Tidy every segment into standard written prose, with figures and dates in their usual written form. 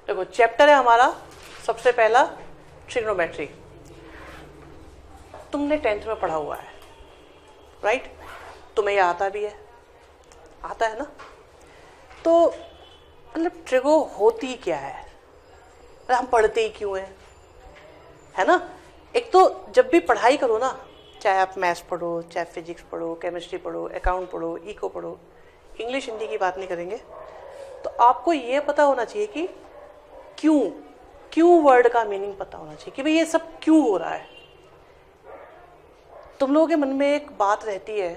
देखो चैप्टर है हमारा सबसे पहला ट्रिग्नोमेट्री। तुमने 10th में पढ़ा हुआ है, राइट? तुम्हें ये आता भी है, आता है ना? तो मतलब ट्रिगो होती क्या है, हम पढ़ते ही क्यों हैं, है ना? एक तो जब भी पढ़ाई करो ना, चाहे आप मैथ्स पढ़ो, चाहे फिजिक्स पढ़ो, केमिस्ट्री पढ़ो, अकाउंट पढ़ो, इको पढ़ो, इंग्लिश हिंदी की बात नहीं करेंगे, तो आपको ये पता होना चाहिए कि क्यों वर्ड का मीनिंग पता होना चाहिए कि भाई ये सब क्यों हो रहा है। तुम लोगों के मन में एक बात रहती है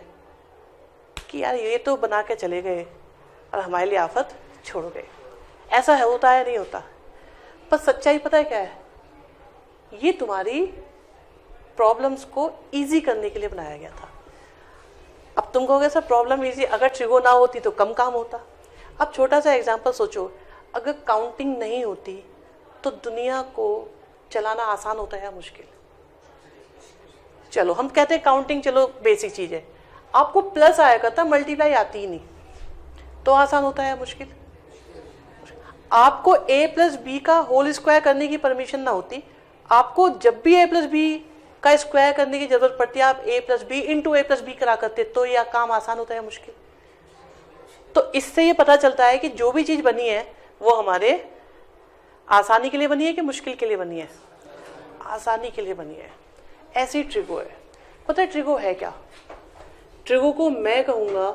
कि यार ये तो बना के चले गए और हमारे लिए आफत छोड़ गए। ऐसा है, होता है नहीं होता? पर सच्चाई पता है क्या है, ये तुम्हारी प्रॉब्लम्स को इजी करने के लिए बनाया गया था। अब तुम कहोगे सर प्रॉब्लम इजी, अगर ट्रिगो ना होती तो कम काम होता। अब छोटा सा एग्जांपल सोचो, अगर काउंटिंग नहीं होती तो दुनिया को चलाना आसान होता है या मुश्किल? चलो हम कहते हैं काउंटिंग चलो बेसिक चीज है, आपको प्लस आया करता, मल्टीप्लाई आती ही नहीं, तो आसान होता है या मुश्किल? आपको a प्लस बी का होल स्क्वायर करने की परमिशन ना होती, आपको जब भी a प्लस बी का स्क्वायर करने की जरूरत पड़ती है आप a plus b into a plus b करा करते, तो यह काम आसान होता है मुश्किल? तो इससे ये पता चलता है कि जो भी चीज बनी है वो हमारे आसानी के लिए बनी है कि मुश्किल के लिए बनी है? आसानी के लिए बनी है। ऐसी ट्रिगो है। पता है ट्रिगो है क्या? ट्रिगो को मैं कहूंगा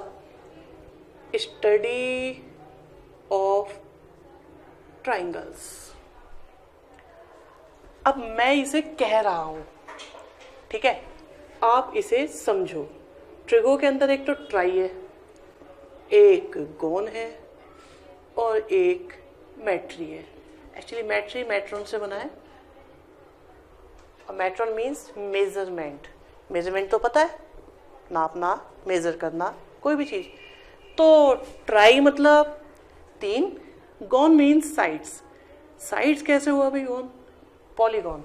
स्टडी ऑफ ट्राइंगल्स। अब मैं इसे कह रहा हूं, ठीक है, आप इसे समझो। ट्रिगो के अंदर एक तो ट्राई है, एक गोन है और एक मैट्री है। एक्चुअली मैट्री मैट्रॉन से बना है, और मैट्रॉन मीन्स मेजरमेंट। मेजरमेंट तो पता है, नापना, मेजर करना कोई भी चीज। तो ट्राई मतलब 3, गॉन मीन्स साइड्स। साइड्स कैसे हुआ भाई gone? Polygon,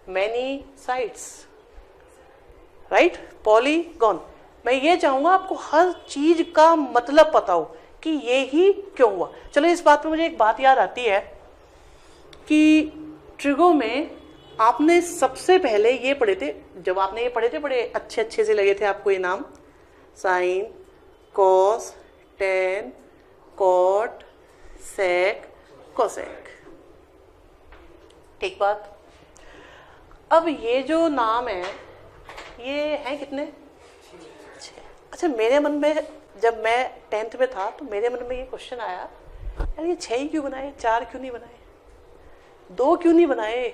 many sides, right? Polygon. मैं ये चाहूंगा आपको हर चीज का मतलब पता हो कि ये ही क्यों हुआ। चलो इस बात पे मुझे एक बात याद आती है कि ट्रिगो में आपने सबसे पहले ये पढ़े थे, जब आपने ये पढ़े थे बड़े अच्छे अच्छे से लगे थे आपको ये नाम, sign, cos, tan, cot, sec, cosec. ठीक बात। अब ये जो नाम है ये हैं कितने? 6। अच्छा, मेरे मन में जब मैं 10th में था तो मेरे मन में ये क्वेश्चन आया, यार ये 6 ही क्यों बनाए, 4 क्यों नहीं बनाए, 2 क्यों नहीं बनाए,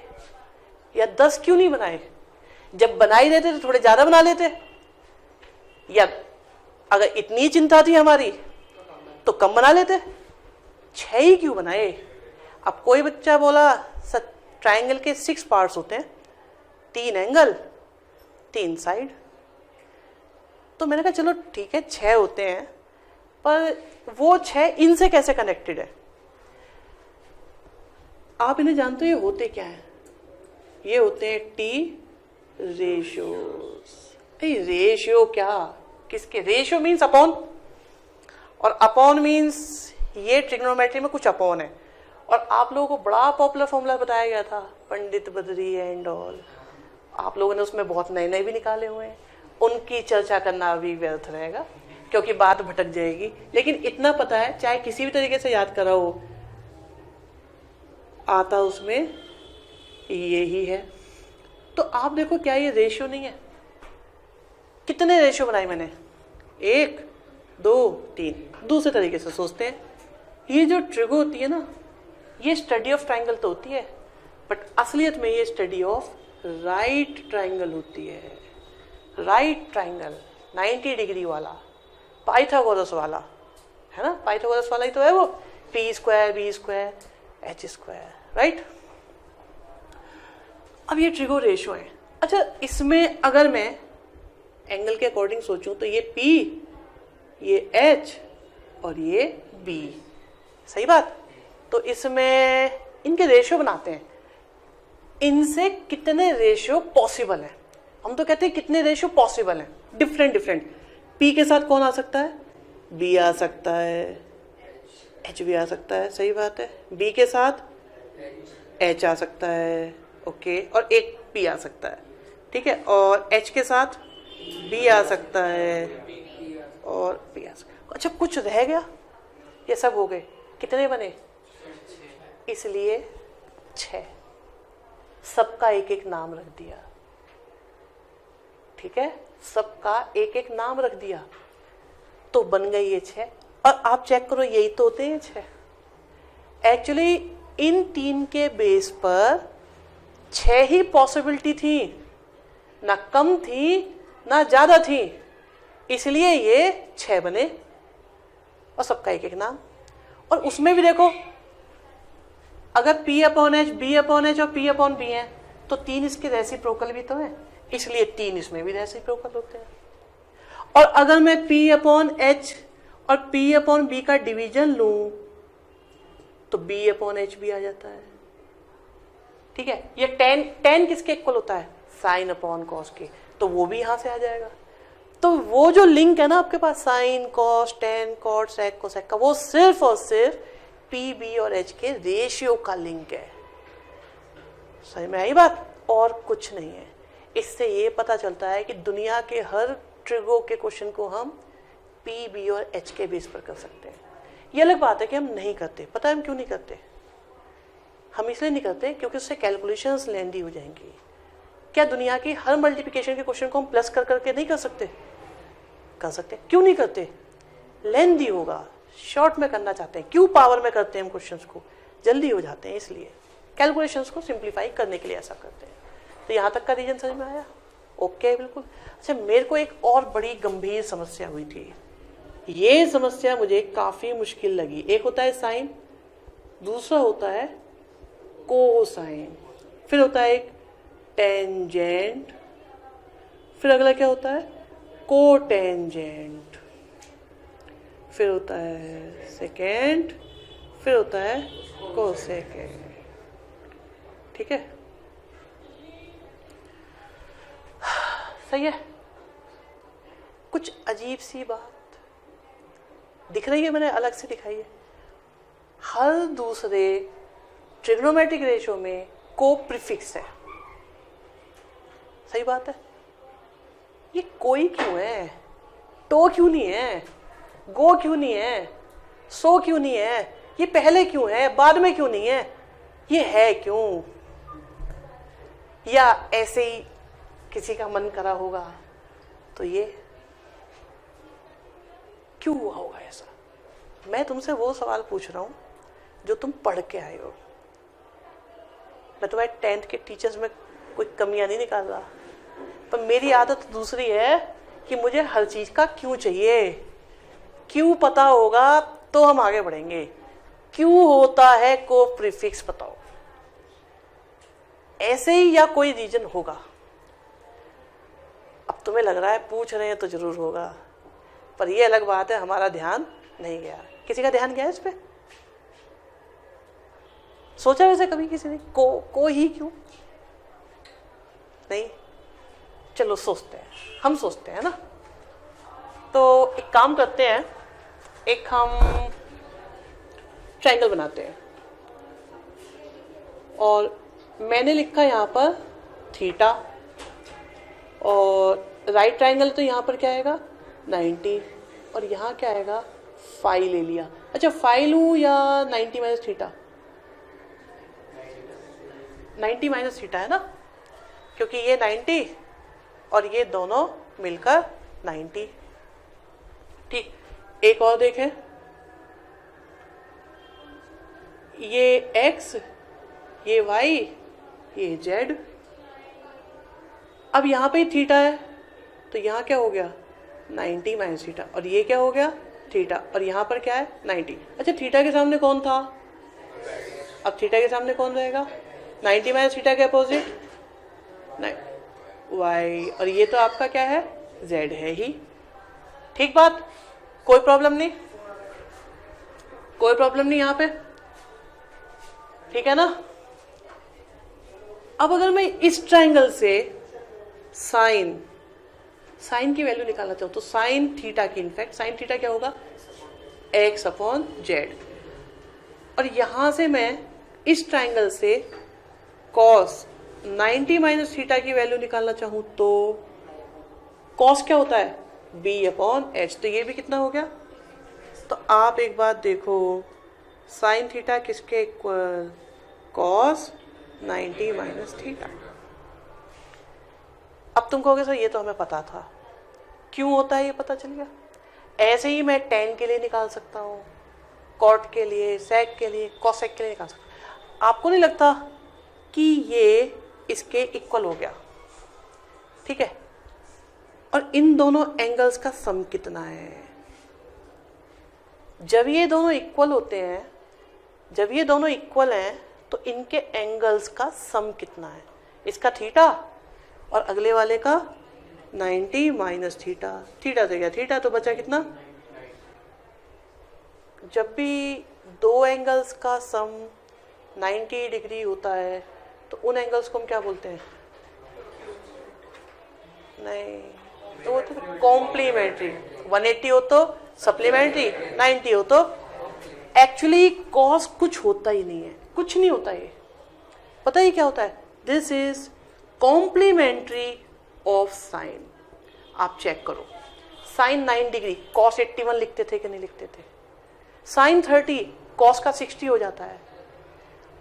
या 10 क्यों नहीं बनाए? जब बना ही देते तो थोड़े ज्यादा बना लेते, या अगर इतनी चिंता थी हमारी तो कम बना लेते। 6 ही क्यों बनाए? अब कोई बच्चा बोला सर ट्राइंगल के 6 पार्ट्स होते हैं, 3 एंगल, 3 साइड। तो मैंने कहा चलो ठीक है 6 होते हैं, पर वो 6 इनसे कैसे कनेक्टेड है? आप इन्हें जानते हो ये होते क्या है? ये होते हैं टी रेशियोज। रेशियो क्या, किसके? रेशियो मीन्स अपॉन, और अपॉन मीन्स ये ट्रिग्नोमेट्री में कुछ अपॉन है। और आप लोगों को बड़ा पॉपुलर फॉर्मूला बताया गया था, पंडित बद्री एंड ऑल। आप लोगों ने उसमें बहुत नए नए भी निकाले हुए हैं, उनकी चर्चा करना अभी व्यर्थ रहेगा क्योंकि बात भटक जाएगी। लेकिन इतना पता है, चाहे किसी भी तरीके से याद करा हो, आता उसमें यही है। तो आप देखो क्या ये रेशियो नहीं है? कितने रेशियो बनाए मैंने? 1, 2, 3। दूसरे तरीके से सोचते हैं, ये जो ट्रिगो होती है ना, ये स्टडी ऑफ ट्राइंगल तो होती है, बट असलियत में ये स्टडी ऑफ राइट ट्राइंगल होती है। राइट ट्राइंगल 90 डिग्री वाला, पाइथागोरस वाला, है ना? पाइथागोरस वाला ही तो है वो, p square, b square, h square, right? अब ये ट्रिगो रेशियो है। अच्छा, इसमें अगर मैं एंगल के अकॉर्डिंग सोचूं तो ये p, ये h और ये b, सही बात? तो इसमें इनके रेशियो बनाते हैं, इनसे कितने रेशियो पॉसिबल है। हम तो कहते हैं कितने रेशियो पॉसिबल हैं, डिफरेंट डिफरेंट। p के साथ कौन आ सकता है? b आ सकता है, एच भी आ सकता है, सही बात है। बी के साथ एच आ सकता है, ओके, और एक पी आ सकता है, ठीक है। और एच के साथ बी आ सकता है और पी आ सकता है। अच्छा, कुछ रह गया? ये सब हो गए, कितने बने? इसलिए 6। सबका एक एक नाम रख दिया, ठीक है, सबका एक एक नाम रख दिया, तो बन गई ये 6। और आप चेक करो, यही तो होते हैं 6। एक्चुअली इन 3 के बेस पर 6 ही पॉसिबिलिटी थी, ना कम थी ना ज्यादा थी, इसलिए ये 6 बने और सबका एक एक नाम। और उसमें भी देखो, अगर P upon H, B upon H और P अपॉन बी है तो 3 इसके रेसिप्रोकल भी तो है, इसलिए 3 इसमें भी रेसिप्रोकल होते हैं। और अगर मैं P अपॉन एच और P अपॉन बी का डिवीजन लूं तो B अपॉन एच भी आ जाता है, ठीक है। ये tan किसके इक्वल होता है? साइन अपॉन कॉस के, तो वो भी यहां से आ जाएगा। तो वो जो लिंक है ना आपके पास, sine cos tan cot sec cosec का, वो सिर्फ और सिर्फ पी बी और एच के रेशियो का लिंक है। सही में आई बात? और कुछ नहीं है। इससे ये पता चलता है कि दुनिया के हर ट्रिगो के क्वेश्चन को हम पी बी और एच के बेस पर कर सकते हैं। ये अलग बात है कि हम नहीं करते। पता है हम क्यों नहीं करते? हम इसलिए नहीं करते क्योंकि उससे कैलकुलेशंस लेंदी हो जाएंगी। क्या दुनिया की हर मल्टीप्लिकेशन के क्वेश्चन को हम प्लस कर करके नहीं कर सकते? कर सकते। क्यों नहीं करते? लेंदी होगा, शॉर्ट में करना चाहते हैं। क्यों पावर में करते हैं हम क्वेश्चंस को? जल्दी हो जाते हैं, इसलिए कैलकुलेशंस को सिंप्लीफाई करने के लिए ऐसा करते हैं। तो यहाँ तक का रीजन समझ में आया? ओके, बिल्कुल। अच्छा, मेरे को एक और बड़ी गंभीर समस्या हुई थी। ये समस्या मुझे काफी मुश्किल लगी। एक होता है साइन, दूसरा होता है कोसाइन, फिर होता है एक टेंजेंट, फिर अगला क्या होता है? कोटेंजेंट, फिर होता है सेकेंड, फिर होता है कोसेकेंड, ठीक है। सही है? कुछ अजीब सी बात दिख रही है, मैंने अलग से दिखाई है। हर दूसरे ट्रिग्नोमेट्रिक रेशियो में को प्रीफिक्स है। सही बात है? ये कोई क्यों है? तो क्यों नहीं है? गो क्यों नहीं है? सो क्यों नहीं है? ये पहले क्यों है, बाद में क्यों नहीं है? ये है क्यों? या ऐसे ही किसी का मन करा होगा तो ये क्यों हुआ होगा ऐसा? मैं तुमसे वो सवाल पूछ रहा हूं जो तुम पढ़ के आए हो। मैं तुम्हारे 10th के टीचर्स में कोई कमियां नहीं निकाल रहा, पर मेरी आदत दूसरी है कि मुझे हर चीज का क्यों चाहिए। क्यों पता होगा तो हम आगे बढ़ेंगे। क्यों होता है को प्रीफिक्स बताओ, ऐसे ही या कोई रीजन होगा। अब तुम्हें लग रहा है पूछ रहे हैं तो जरूर होगा, पर यह अलग बात है हमारा ध्यान नहीं गया। किसी का ध्यान गया इस पे? सोचा वैसे कभी किसी ने को ही क्यों नहीं? चलो सोचते हैं, हम सोचते हैं ना। तो एक काम करते हैं, एक हम ट्रायंगल बनाते हैं और मैंने लिखा यहाँ पर थीटा, और राइट ट्रायंगल तो यहाँ पर क्या आएगा 90, और यहाँ क्या आएगा फाई ले लिया। अच्छा, फाई लूँ या 90 माइनस थीटा? 90 माइनस थीटा है ना, क्योंकि ये 90 और ये दोनों मिलकर 90। ठीक, एक और देखें, ये x, ये y, ये z। अब यहाँ पे थीटा है तो यहाँ क्या हो गया 90 माइनस थीटा, और ये क्या हो गया थीटा, और यहाँ पर क्या है 90। अच्छा, थीटा के सामने कौन था? अब थीटा के सामने कौन रहेगा? 90 माइनस थीटा के अपोजिट y, और ये तो आपका क्या है z है ही। ठीक बात, कोई प्रॉब्लम नहीं, कोई प्रॉब्लम नहीं यहाँ पे, ठीक है ना। अब अगर मैं इस ट्रायंगल से साइन की वैल्यू निकालना चाहूँ तो साइन थीटा की, इनफैक्ट साइन थीटा क्या होगा x अपॉन जेड। और यहां से मैं इस ट्राइंगल से कॉस 90 माइनस थीटा की वैल्यू निकालना चाहूं तो कॉस क्या होता है, b अपॉन एच, तो ये भी कितना हो गया। तो आप एक बात देखो, साइन थीटा किसके इक्वल, कॉस 90 माइनस थीटा। अब तुम कहोगे सर ये तो हमें पता था, क्यों होता है ये पता चल गया। ऐसे ही मैं tan के लिए निकाल सकता हूँ, कॉट के लिए, सेक के लिए, कॉसेक के लिए निकाल सकता हूँ। आपको नहीं लगता कि ये इसके इक्वल हो गया, ठीक है। और इन दोनों एंगल्स का सम कितना है, जब ये दोनों इक्वल होते हैं, जब ये दोनों इक्वल हैं तो इनके एंगल्स का सम कितना है, इसका थीटा और अगले वाले का 90 माइनस थीटा। थीटा से गया थीटा, तो बचा कितना। जब भी दो एंगल्स का सम 90 डिग्री होता है तो उन एंगल्स को हम क्या बोलते हैं, नहीं तो वो तो कॉम्प्लीमेंट्री। 180 हो तो सप्लीमेंट्री, 90 हो तो एक्चुअली कॉस कुछ होता ही नहीं है, कुछ नहीं होता ये। पता ही क्या होता है, this is complementary of sine. आप चेक करो, साइन 9 डिग्री कॉस 81 लिखते थे कि नहीं लिखते थे, साइन 30 कॉस का 60 हो जाता है।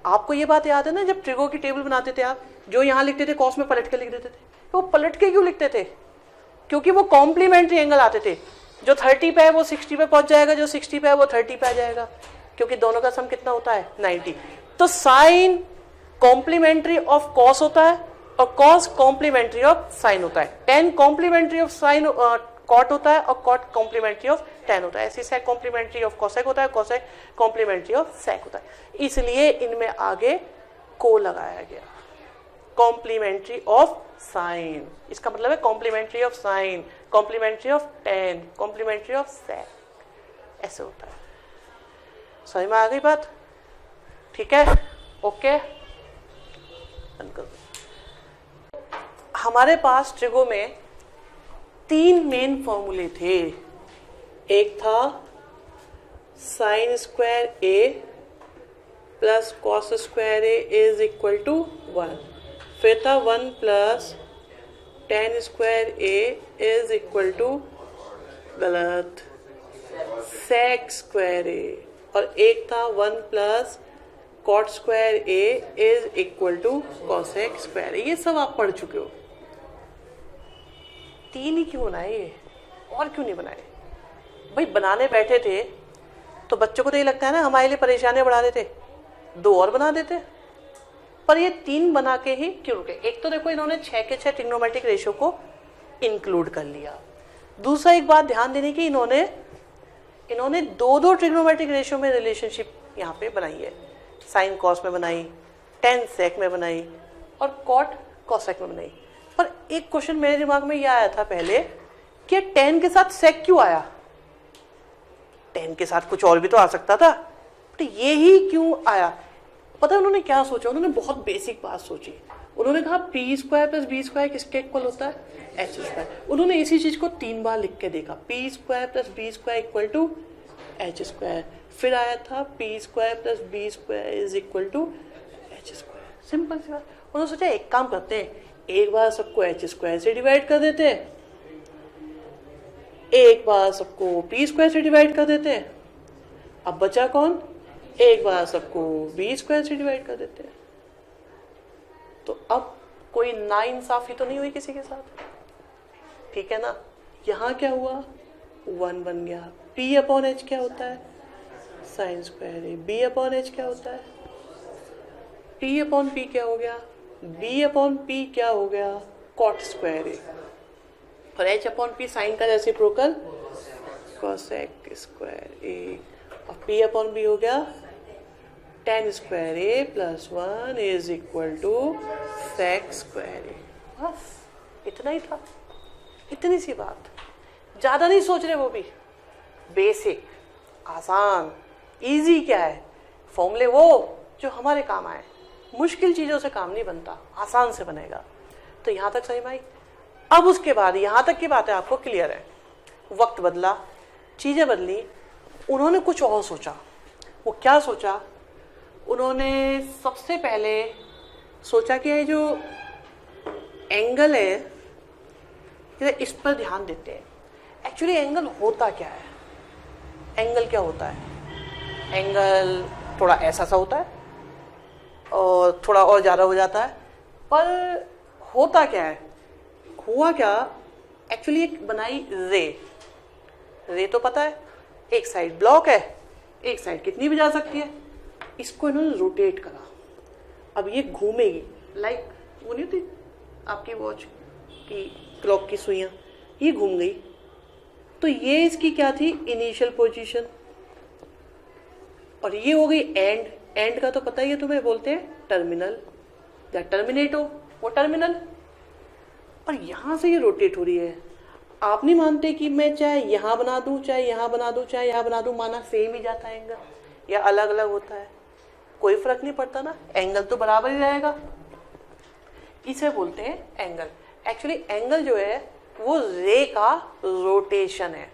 आपको ये बात याद है ना, जब ट्रिगो की टेबल बनाते थे आप, जो यहाँ लिखते थे कॉस में पलट के लिख देते थे। वो पलट के क्यों लिखते थे, क्योंकि वो कॉम्प्लीमेंट्री एंगल आते थे। जो 30 पे है वो 60 पे पहुंच जाएगा, जो 60 पे है वो 30 पे आ जाएगा, क्योंकि दोनों का सम कितना होता है 90। तो साइन कॉम्प्लीमेंट्री ऑफ कॉस होता है और कॉस कॉम्प्लीमेंट्री ऑफ साइन होता है। Tan complementary of sine cot होता है और कॉट कॉम्प्लीमेंट्री ऑफ टेन होता है। ऐसे सेक कॉम्प्लीमेंट्री ऑफ कोसेक होता है, कोसेक कॉम्प्लीमेंट्री ऑफ सेक होता है। इसलिए इनमें आगे को लगाया गया, कॉम्प्लीमेंट्री ऑफ साइन। इसका मतलब है complementary of sine, complementary of tan, complementary of sec, ऐसे होता है। समझ में आ गई बात, ठीक है, ओके। हमारे पास ट्रिगो में 3 मेन फॉर्मूले थे। एक था sine square A plus cos square A is equal to 1, फिर था 1 plus tan square A is equal to, गलत, सेक स्क्वायर ए, और एक था 1 plus cot square A is equal to cosec square A. ये सब आप पढ़ चुके हो। 3 ही क्यों बनाए ये, और क्यों नहीं बनाए भाई। बनाने बैठे थे तो बच्चों को तो ये लगता है ना हमारे लिए परेशानियां बढ़ा देते, 2 और बना देते, पर ये 3 बना के ही क्यों रुके। एक तो देखो इन्होंने 6 के 6 ट्रिग्नोमेट्रिक रेशियो को इंक्लूड कर लिया। दूसरा एक बात ध्यान देने की, इन्होंने 2 ट्रिग्नोमेट्रिक रेशियो में रिलेशनशिप यहाँ पे बनाई है। साइन कॉस में बनाई, टेन सेक में बनाई और कॉट कॉसेक में बनाई। पर एक क्वेश्चन मेरे दिमाग में यह आया था पहले कि टेन के साथ सेक क्यों आया, टेन के साथ कुछ और भी तो आ सकता था, तो ये ही क्यों आया। पता है उन्होंने क्या सोचा, उन्होंने बहुत बेसिक बात सोची। उन्होंने कहा p square plus B square किसके इक्वल होता है, एच स्क्वायर। उन्होंने इसी चीज को 3 बार लिख के देखा, P square plus B square equal to H square. फिर आया था P square plus B square is equal to H square. Simple सी बात। उन्होंने सोचा एक काम करते हैं, एक बार सबको एच स्क्वायर से डिवाइड कर देते हैं, एक बार सबको पी स्क्वायर से डिवाइड कर देते हैं, अब बचा कौन, एक बार सबको बी स्क्वायर से डिवाइड कर देते हैं। तो अब कोई नाइंसाफी तो नहीं हुई किसी के साथ, ठीक है ना। यहां क्या हुआ, 1 बन गया। पी अपॉन एच क्या होता है, साइन स्क्वायर ए। बी अपॉन एच क्या होता है, टी अपॉन पी क्या हो गया, बी अपॉन पी क्या हो गया, कॉट स्क्वायर ए। और एच अपॉन पी साइन का रेसिप्रोकल कोसेक स्क्वायर ए। और पी अपॉन बी हो गया tan square A plus 1 is equal to sec square A. बस इतना ही था, इतनी सी बात, ज्यादा नहीं सोच रहे। वो भी बेसिक, आसान, इजी। क्या है फॉर्मूले, वो जो हमारे काम आए। मुश्किल चीजों से काम नहीं बनता, आसान से बनेगा। तो यहां तक सही भाई। अब उसके बाद यहां तक की बातें आपको क्लियर है। वक्त बदला, चीजें बदली, उन्होंने कुछ और सोचा। वो क्या सोचा उन्होंने सबसे पहले सोचा कि ये जो एंगल है इस पर ध्यान देते हैं। एक्चुअली एंगल होता क्या है, एंगल क्या होता है? एंगल थोड़ा ऐसा सा होता है और थोड़ा और ज़्यादा हो जाता है, पर होता क्या है, हुआ क्या, एक्चुअली एक बनाई रे तो पता है, एक साइड ब्लॉक है, एक साइड कितनी भी जा सकती है, इसको इन्होंने रोटेट करा। अब ये घूमेगी, लाइक वो नहीं होती आपकी वॉच की क्लॉक की सुइयां, ये घूम गई। तो ये इसकी क्या थी, इनिशियल पोजीशन, और ये हो गई एंड। एंड का तो पता ही है तुम्हें, बोलते हैं टर्मिनल या टर्मिनेट हो, वो टर्मिनल। और यहां से ये रोटेट हो रही है। आप नहीं मानते कि मैं चाहे यहां बना दूं, चाहे यहां बना दूं, चाहे यहां बना दूं, माना सेम ही जाता है एंगल, या अलग अलग होता है, कोई फर्क नहीं पड़ता ना, एंगल तो बराबर ही रहेगा। इसे बोलते हैं एंगल। एक्चुअली एंगल जो है वो रे का रोटेशन है,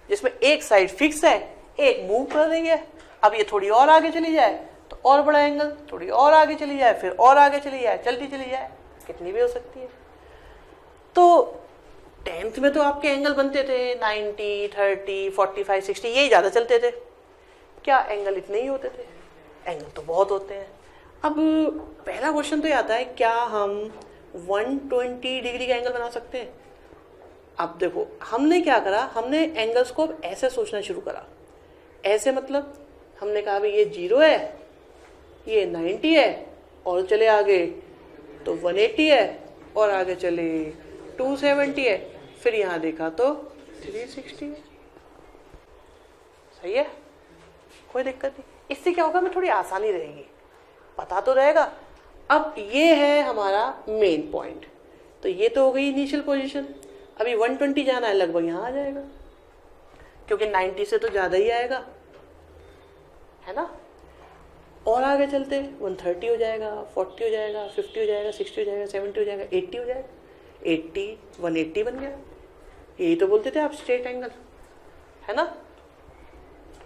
जिसमें एक साइड फिक्स है, एक मूव कर रही है। अब ये थोड़ी और आगे चली जाए तो और बड़ा एंगल, थोड़ी और आगे चली जाए फिर और आगे चली जाए, चलती चली जाए, कितनी भी हो सकती है। तो 10th में तो आपके एंगल बनते थे 90, 30, 45, 60, यही ज़्यादा चलते थे। क्या एंगल इतने ही होते थे? एंगल तो बहुत होते हैं। अब पहला क्वेश्चन तो ये आता है, क्या हम 120 डिग्री का एंगल बना सकते हैं? अब देखो हमने क्या करा, हमने एंगल्स को ऐसे सोचना शुरू करा। ऐसे मतलब हमने कहा भाई ये 0 है, ये 90 है, और चले आगे तो 180 है, और आगे चले 270 है, फिर यहाँ देखा तो 360 है। सही है, कोई दिक्कत नहीं। इससे क्या होगा, हमें थोड़ी आसानी रहेगी, पता तो रहेगा। अब ये है हमारा मेन पॉइंट। तो ये तो हो गई इनिशियल पोजीशन। अभी 120 जाना है, लगभग यहाँ आ जाएगा, क्योंकि 90 से तो ज़्यादा ही आएगा, है ना। और आगे चलते 130 हो जाएगा, 40 हो जाएगा, 50 हो जाएगा, 60 हो जाएगा, 70 हो जाएगा, 80 हो जाएगा, 80, 180 बन गया। यही तो बोलते थे आप स्ट्रेट एंगल, है ना।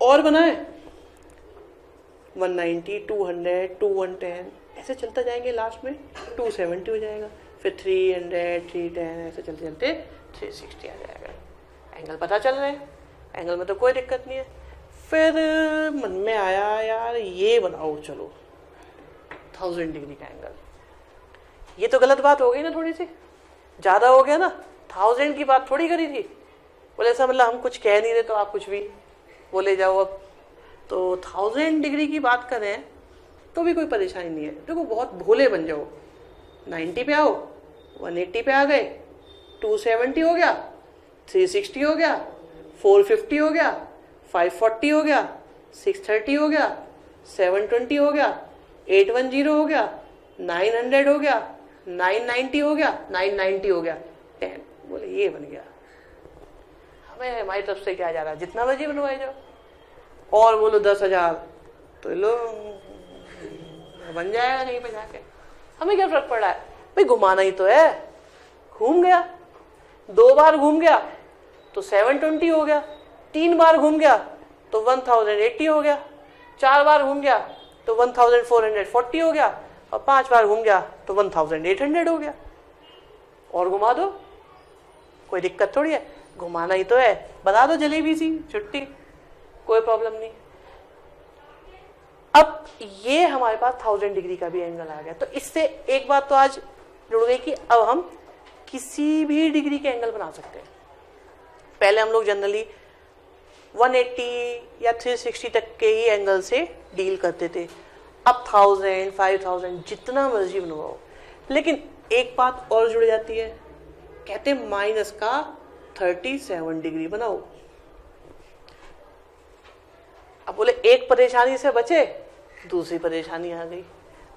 और बनाए 190, 200, 210, ऐसे चलता जाएंगे, लास्ट में 270 हो जाएगा, फिर 300, 310, ऐसे चलते चलते 360 आ जाएगा। एंगल पता चल रहे हैं, एंगल में तो कोई दिक्कत नहीं है। फिर मन में आया यार ये बनाओ, चलो 1000 डिग्री का एंगल। ये तो गलत बात हो गई ना, थोड़ी सी ज़्यादा हो गया ना। 1000 की बात थोड़ी करी थी, बोले ऐसा मतलब हम कुछ कह नहीं रहे तो आप कुछ भी बोले जाओ। अब तो 1000 डिग्री की बात करें तो भी कोई परेशानी नहीं है। देखो बहुत भोले बन जाओ, 90 पे आओ, 180 पे आ गए, 270 हो गया, 360 हो गया, 450 हो गया, 540 हो गया, 630 हो गया, 720 हो गया, 810 हो गया, 900 हो गया, 990 हो गया, 990 हो गया, 10। बोले ये बन गया। हमें हमारी तरफ से क्या जा रहा है, जितना मर्जी बनवाए जाओ। और बोलो 10,000 तो लो बन जाएगा कहीं पे जाके, हमें क्या फर्क पड़ रहा है भाई, घुमाना ही तो है। घूम गया, 2 बार घूम गया तो 720 हो गया, 3 बार घूम गया तो 1080 हो गया, 4 बार घूम गया तो 1440 हो गया, और 5 बार घूम गया तो 1800 हो गया। और घुमा दो, कोई दिक्कत थोड़ी है, घुमाना ही तो है, बना दो जलेबी सी, छुट्टी, कोई प्रॉब्लम नहीं। अब ये हमारे पास 1000 डिग्री का भी एंगल आ गया। तो इससे एक बात तो आज जुड़ गई कि अब हम किसी भी डिग्री के एंगल बना सकते हैं। पहले हम लोग जनरली 180 या 360 तक के ही एंगल से डील करते थे। अब 1000, 5000 जितना मर्जी बनवाओ। लेकिन एक बात और जुड़ जाती है, कहते हैं माइनस का 37 डिग्री बनाओ। अब बोले एक परेशानी से बचे, दूसरी परेशानी आ गई।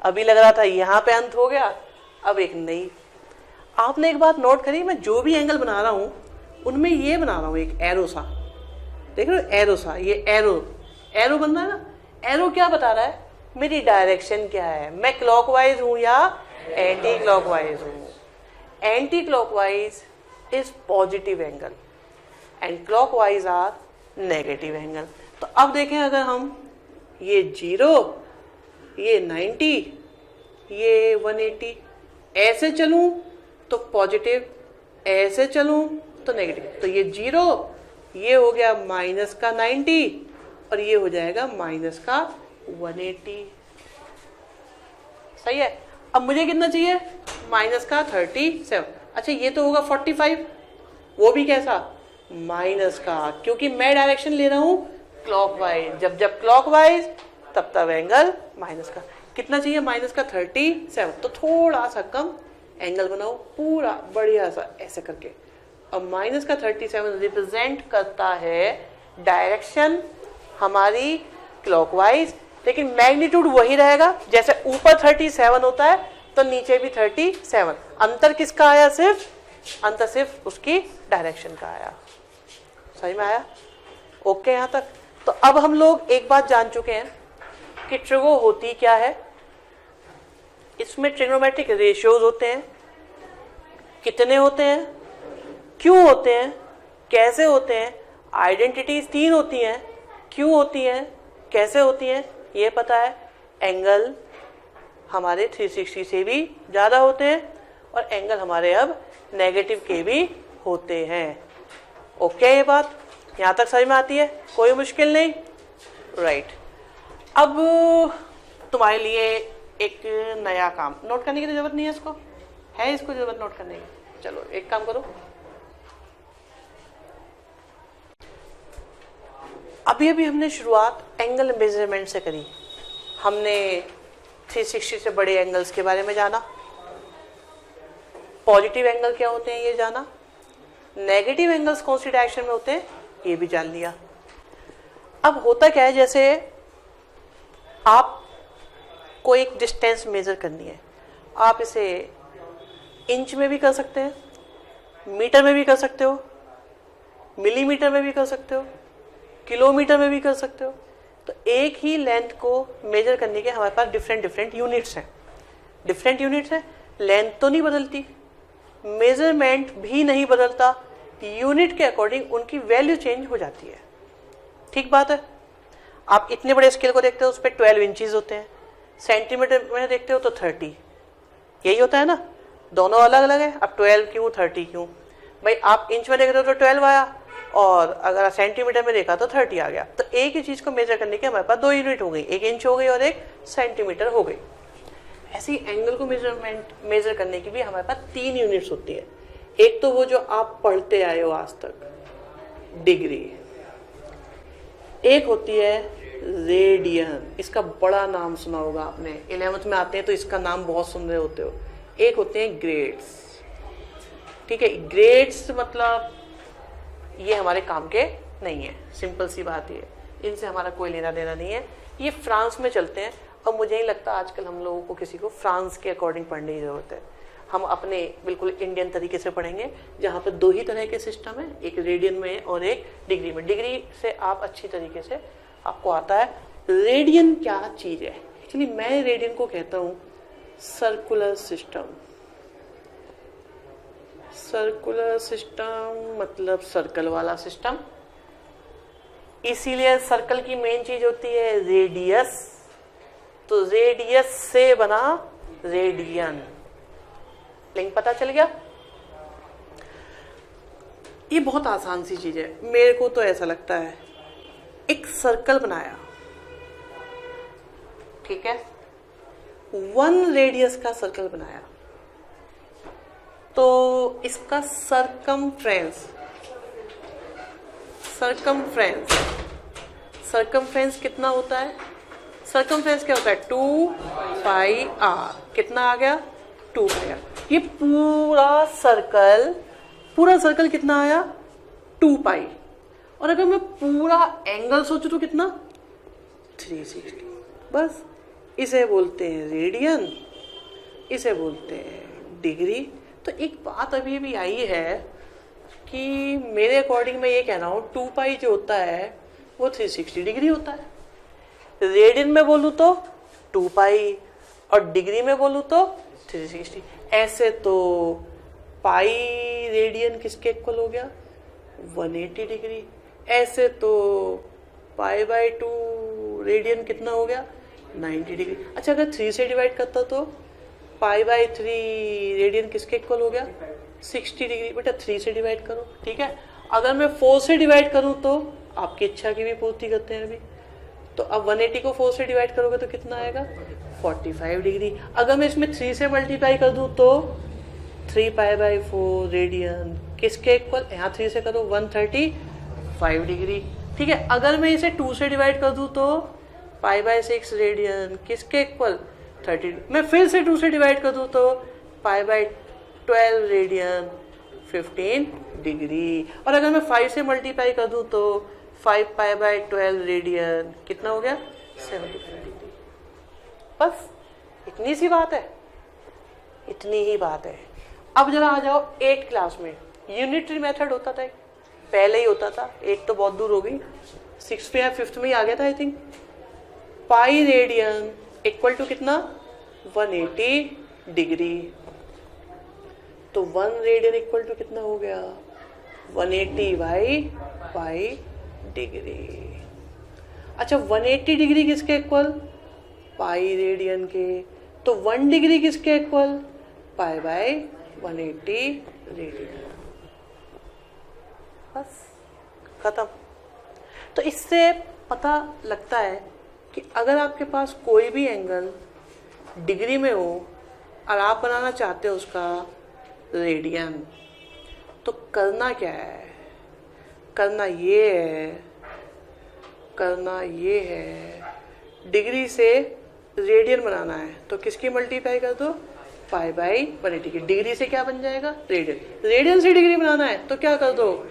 अभी लग रहा था यहां पे अंत हो गया, अब एक नई। आपने एक बात नोट करी, मैं जो भी एंगल बना रहा हूं उनमें ये बना रहा हूं एक एरो सा, देख रहे हो एरो सा, ये एरो बन रहा है ना। एरो क्या बता रहा है, मेरी डायरेक्शन क्या है, मैं क्लॉकवाइज हूं या एंटी क्लॉकवाइज हूं। Anti clockwise is positive angle and clockwise are negative angle. तो अब देखें, अगर हम ये 0 ये 90, ये 180। ऐसे चलूं तो पॉजिटिव, ऐसे चलूं तो नेगेटिव। तो ये 0, ये हो गया माइनस का 90 और ये हो जाएगा माइनस का 180। सही है। अब मुझे कितना चाहिए? माइनस का 37। अच्छा ये तो होगा 45, वो भी कैसा? माइनस का, क्योंकि मैं डायरेक्शन ले रहा हूं क्लॉकवाइज। जब जब क्लॉकवाइज तब तब एंगल माइनस का। कितना चाहिए? माइनस का 37। तो थोड़ा सा कम एंगल बनाओ, पूरा बढ़िया सा ऐसे करके। अब माइनस का 37 रिप्रेजेंट करता है डायरेक्शन हमारी क्लॉकवाइज, लेकिन मैग्नीट्यूड वही रहेगा। जैसे ऊपर 37 होता है तो नीचे भी 37। अंतर किसका आया? अंतर सिर्फ उसकी डायरेक्शन का आया। सही में आया? ओके यहां तक। तो अब हम लोग एक बात जान चुके हैं कि ट्रिगो होती क्या है। इसमें ट्रिग्नोमेट्रिक रेशियोज होते हैं। कितने होते हैं, क्यों होते हैं, कैसे होते हैं, आइडेंटिटीज 3 होती हैं, क्यों होती हैं, कैसे होती हैं, ये पता है। एंगल हमारे 360 से भी ज़्यादा होते हैं और एंगल हमारे अब नेगेटिव के भी होते हैं। ओके, ये बात यहाँ तक समझ में आती है? कोई मुश्किल नहीं, राइट। अब तुम्हारे लिए एक नया काम, नोट करने की तो जरूरत नहीं है, इसको जरूरत नोट करने की। चलो एक काम करो, अभी अभी हमने शुरुआत एंगल मेजरमेंट से करी। हमने 360 से बड़े एंगल्स के बारे में जाना, पॉजिटिव एंगल क्या होते हैं ये जाना, नेगेटिव एंगल्स कौन सी डायरेक्शन में होते हैं ये भी जान लिया। अब होता क्या है, जैसे आप को एक डिस्टेंस मेजर करनी है, आप इसे इंच में भी कर सकते हैं, मीटर में भी कर सकते हो, मिलीमीटर में भी कर सकते हो, किलोमीटर में भी कर सकते हो। तो एक ही लेंथ को मेजर करने के हमारे पास डिफरेंट यूनिट्स हैं। डिफरेंट यूनिट्स हैं, लेंथ तो नहीं बदलती, मेजरमेंट भी नहीं बदलता, यूनिट के अकॉर्डिंग उनकी वैल्यू चेंज हो जाती है। ठीक बात है। आप इतने बड़े स्केल को देखते हो उस पर 12 इंचेस होते हैं, सेंटीमीटर में देखते हो तो 30, यही होता है ना, दोनों अलग अलग है। अब 12 क्यों, 30 क्यों? भाई आप इंच में देख रहे हो तो 12 आया, और अगर सेंटीमीटर में देखा तो 30 आ गया। तो एक ही चीज को मेजर करने के हमारे पास 2 यूनिट हो गई, एक इंच हो गई और एक सेंटीमीटर हो गई। ऐसी एंगल को मेजर करने की भी हमारे पास 3 यूनिट्स होती है। एक तो वो जो आप पढ़ते आए हो आज तक, डिग्री। एक होती है रेडियन, इसका बड़ा नाम सुना होगा आपने, 11th में आते हैं तो इसका नाम बहुत सुन रहे होते हो। एक होते हैं ग्रेड्स। ठीक है, ग्रेड्स मतलब ये हमारे काम के नहीं है, सिंपल सी बात है, इनसे हमारा कोई लेना देना नहीं है। ये फ्रांस में चलते हैं और मुझे नहीं लगता आजकल हम लोगों को किसी को फ्रांस के अकॉर्डिंग पढ़ने की जरूरत है। हम अपने बिल्कुल इंडियन तरीके से पढ़ेंगे, जहाँ पर 2 ही तरह के सिस्टम है, एक रेडियन में और एक डिग्री में। डिग्री से आप अच्छी तरीके से आपको आता है रेडियन क्या चीज है। एक्चुअली मैं रेडियन को कहता हूँ सर्कुलर सिस्टम। सर्कुलर सिस्टम मतलब सर्कल वाला सिस्टम, इसीलिए सर्कल की मेन चीज होती है रेडियस। तो रेडियस से बना रेडियन। लिंक पता चल गया? ये बहुत आसान सी चीज है, मेरे को तो ऐसा लगता है। एक सर्कल बनाया, ठीक है, 1 रेडियस का सर्कल बनाया, तो इसका सरकमफ्रेंस कितना होता है? सरकमफ्रेंस क्या होता है? 2 पाई आर। कितना आ गया? 2 पाई आर। ये पूरा सर्कल कितना आया? 2 पाई। और अगर मैं पूरा एंगल सोचूं तो कितना? 360। बस इसे बोलते हैं रेडियन, इसे बोलते हैं डिग्री। तो एक बात अभी भी आई है कि मेरे अकॉर्डिंग मैं ये कह रहा हूँ 2 पाई जो होता है वो 360 डिग्री होता है। रेडियन में बोलूँ तो 2 पाई और डिग्री में बोलूँ तो 360। ऐसे तो पाई रेडियन किसके इक्वल हो गया? 180 डिग्री। ऐसे तो पाई बाय 2 रेडियन कितना हो गया? 90 डिग्री। अच्छा अगर 3 से डिवाइड करता तो π/3 रेडियन किसके इक्वल हो गया? 60 डिग्री। बेटा 3 से डिवाइड करो, ठीक है। अगर मैं 4 से डिवाइड करूं तो आपकी इच्छा की भी पूर्ति करते हैं अभी। तो अब 180 को 4 से डिवाइड करोगे तो कितना आएगा? 45 डिग्री। अगर मैं इसमें 3 से मल्टीप्लाई कर दूं तो 3π/4 रेडियन किसके इक्वल? यहाँ 3 से करो 135 डिग्री, ठीक है। अगर मैं इसे 2 से डिवाइड कर दूं तो π/6 रेडियन किसके इक्वल? 30। मैं फिर से 2 से डिवाइड कर दूं तो π/12 रेडियन 15 डिग्री। और अगर मैं 5 से मल्टीप्लाई कर दूं तो 5π/12 रेडियन कितना हो गया? 75 डिग्री। बस इतनी सी बात है, इतनी ही बात है। अब जरा आ जाओ 8th क्लास में यूनिटरी मेथड होता था, पहले ही होता था, 8 तो बहुत दूर हो गई, 6th या 5th में ही आ गया था I think. Pi radian equal to कितना? 180 डिग्री। तो 1 रेडियन इक्वल टू कितना हो गया? 180/पाई डिग्री। अच्छा 180 डिग्री किसके इक्वल? पाई रेडियन के। तो 1 डिग्री किसके इक्वल? π/180 रेडियन। बस खत्म। तो इससे पता लगता है कि अगर आपके पास कोई भी एंगल डिग्री में हो और आप बनाना चाहते हो उसका रेडियन, तो करना क्या है? करना ये है डिग्री से रेडियन बनाना है तो किसकी मल्टीप्लाई कर दो? π/180 की। डिग्री से क्या बन जाएगा? रेडियन। रेडियन से डिग्री बनाना है तो क्या कर दो?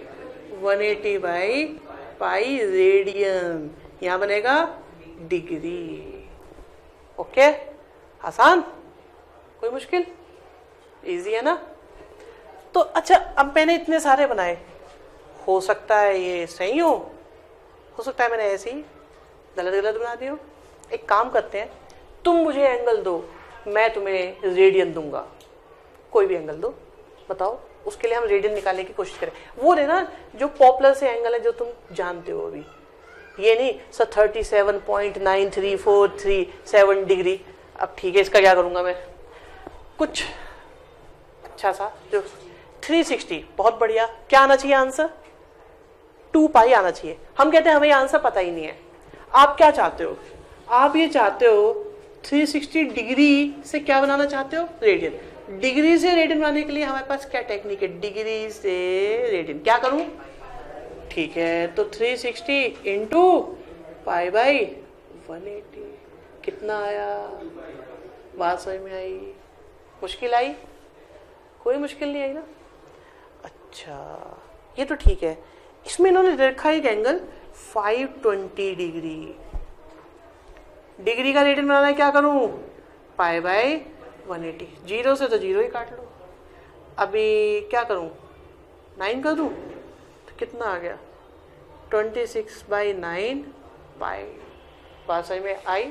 180/पाई रेडियन, यहाँ बनेगा डिग्री। ओके, आसान, कोई मुश्किल? इजी है ना? तो अच्छा अब मैंने इतने सारे बनाए, हो सकता है ये सही हो सकता है मैंने ऐसे ही गलत बना दिया हो। एक काम करते हैं, तुम मुझे एंगल दो, मैं तुम्हें रेडियन दूंगा। कोई भी एंगल दो, बताओ। उसके लिए हम रेडियन निकालने की कोशिश करें। वो है ना जो पॉपुलर से एंगल है जो तुम जानते हो अभी, ये नहीं सर 37.9343 डिग्री। अब ठीक है, इसका क्या करूंगा मैं? कुछ अच्छा सा जो 360, बहुत बढ़िया। क्या आना चाहिए आंसर? 2π आना चाहिए। हम कहते हैं हमें आंसर पता ही नहीं है। आप क्या चाहते हो? आप ये चाहते हो 360 डिग्री से क्या बनाना चाहते हो? रेडियन। डिग्री से रेडियन बनाने के लिए हमारे पास क्या टेक्निक है? डिग्री से रेडियन। क्या करूं? ठीक है, तो 360 इंटू π/180 कितना आया? बात समझ में आई? मुश्किल आई? कोई मुश्किल नहीं आई ना? अच्छा ये तो ठीक है। इसमें इन्होंने रखा एक एंगल 520 डिग्री। डिग्री का रेडियन बनाना है, क्या करूं? π/180। 0 से तो 0 ही काट लो। अभी क्या करूं? 9 कर दूं तो कितना आ गया? 26/9 पाई। बात समझ में आई?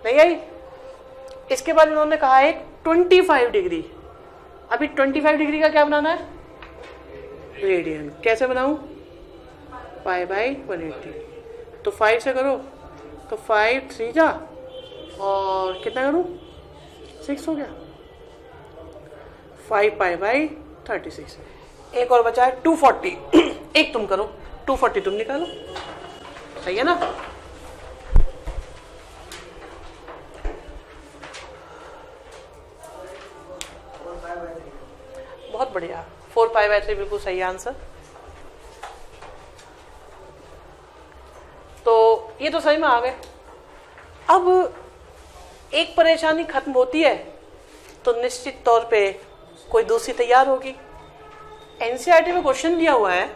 नहीं आई? इसके बाद इन्होंने कहा है 25 डिग्री। अभी 25 डिग्री का क्या बनाना है? रेडियन। कैसे बनाऊं? π/180। तो 5 से करो तो 5 3 जा और कितना करूं? 6 हो गया। 5π/36। एक और बचा है 240। एक तुम करो, 240 तुम निकालो, सही है ना? बहुत बढ़िया, 4π/3 बिल्कुल सही आंसर। तो ये तो सही में आ गए। अब एक परेशानी खत्म होती है तो निश्चित तौर पे कोई दूसरी तैयार होगी। एनसीईआरटी में क्वेश्चन दिया हुआ है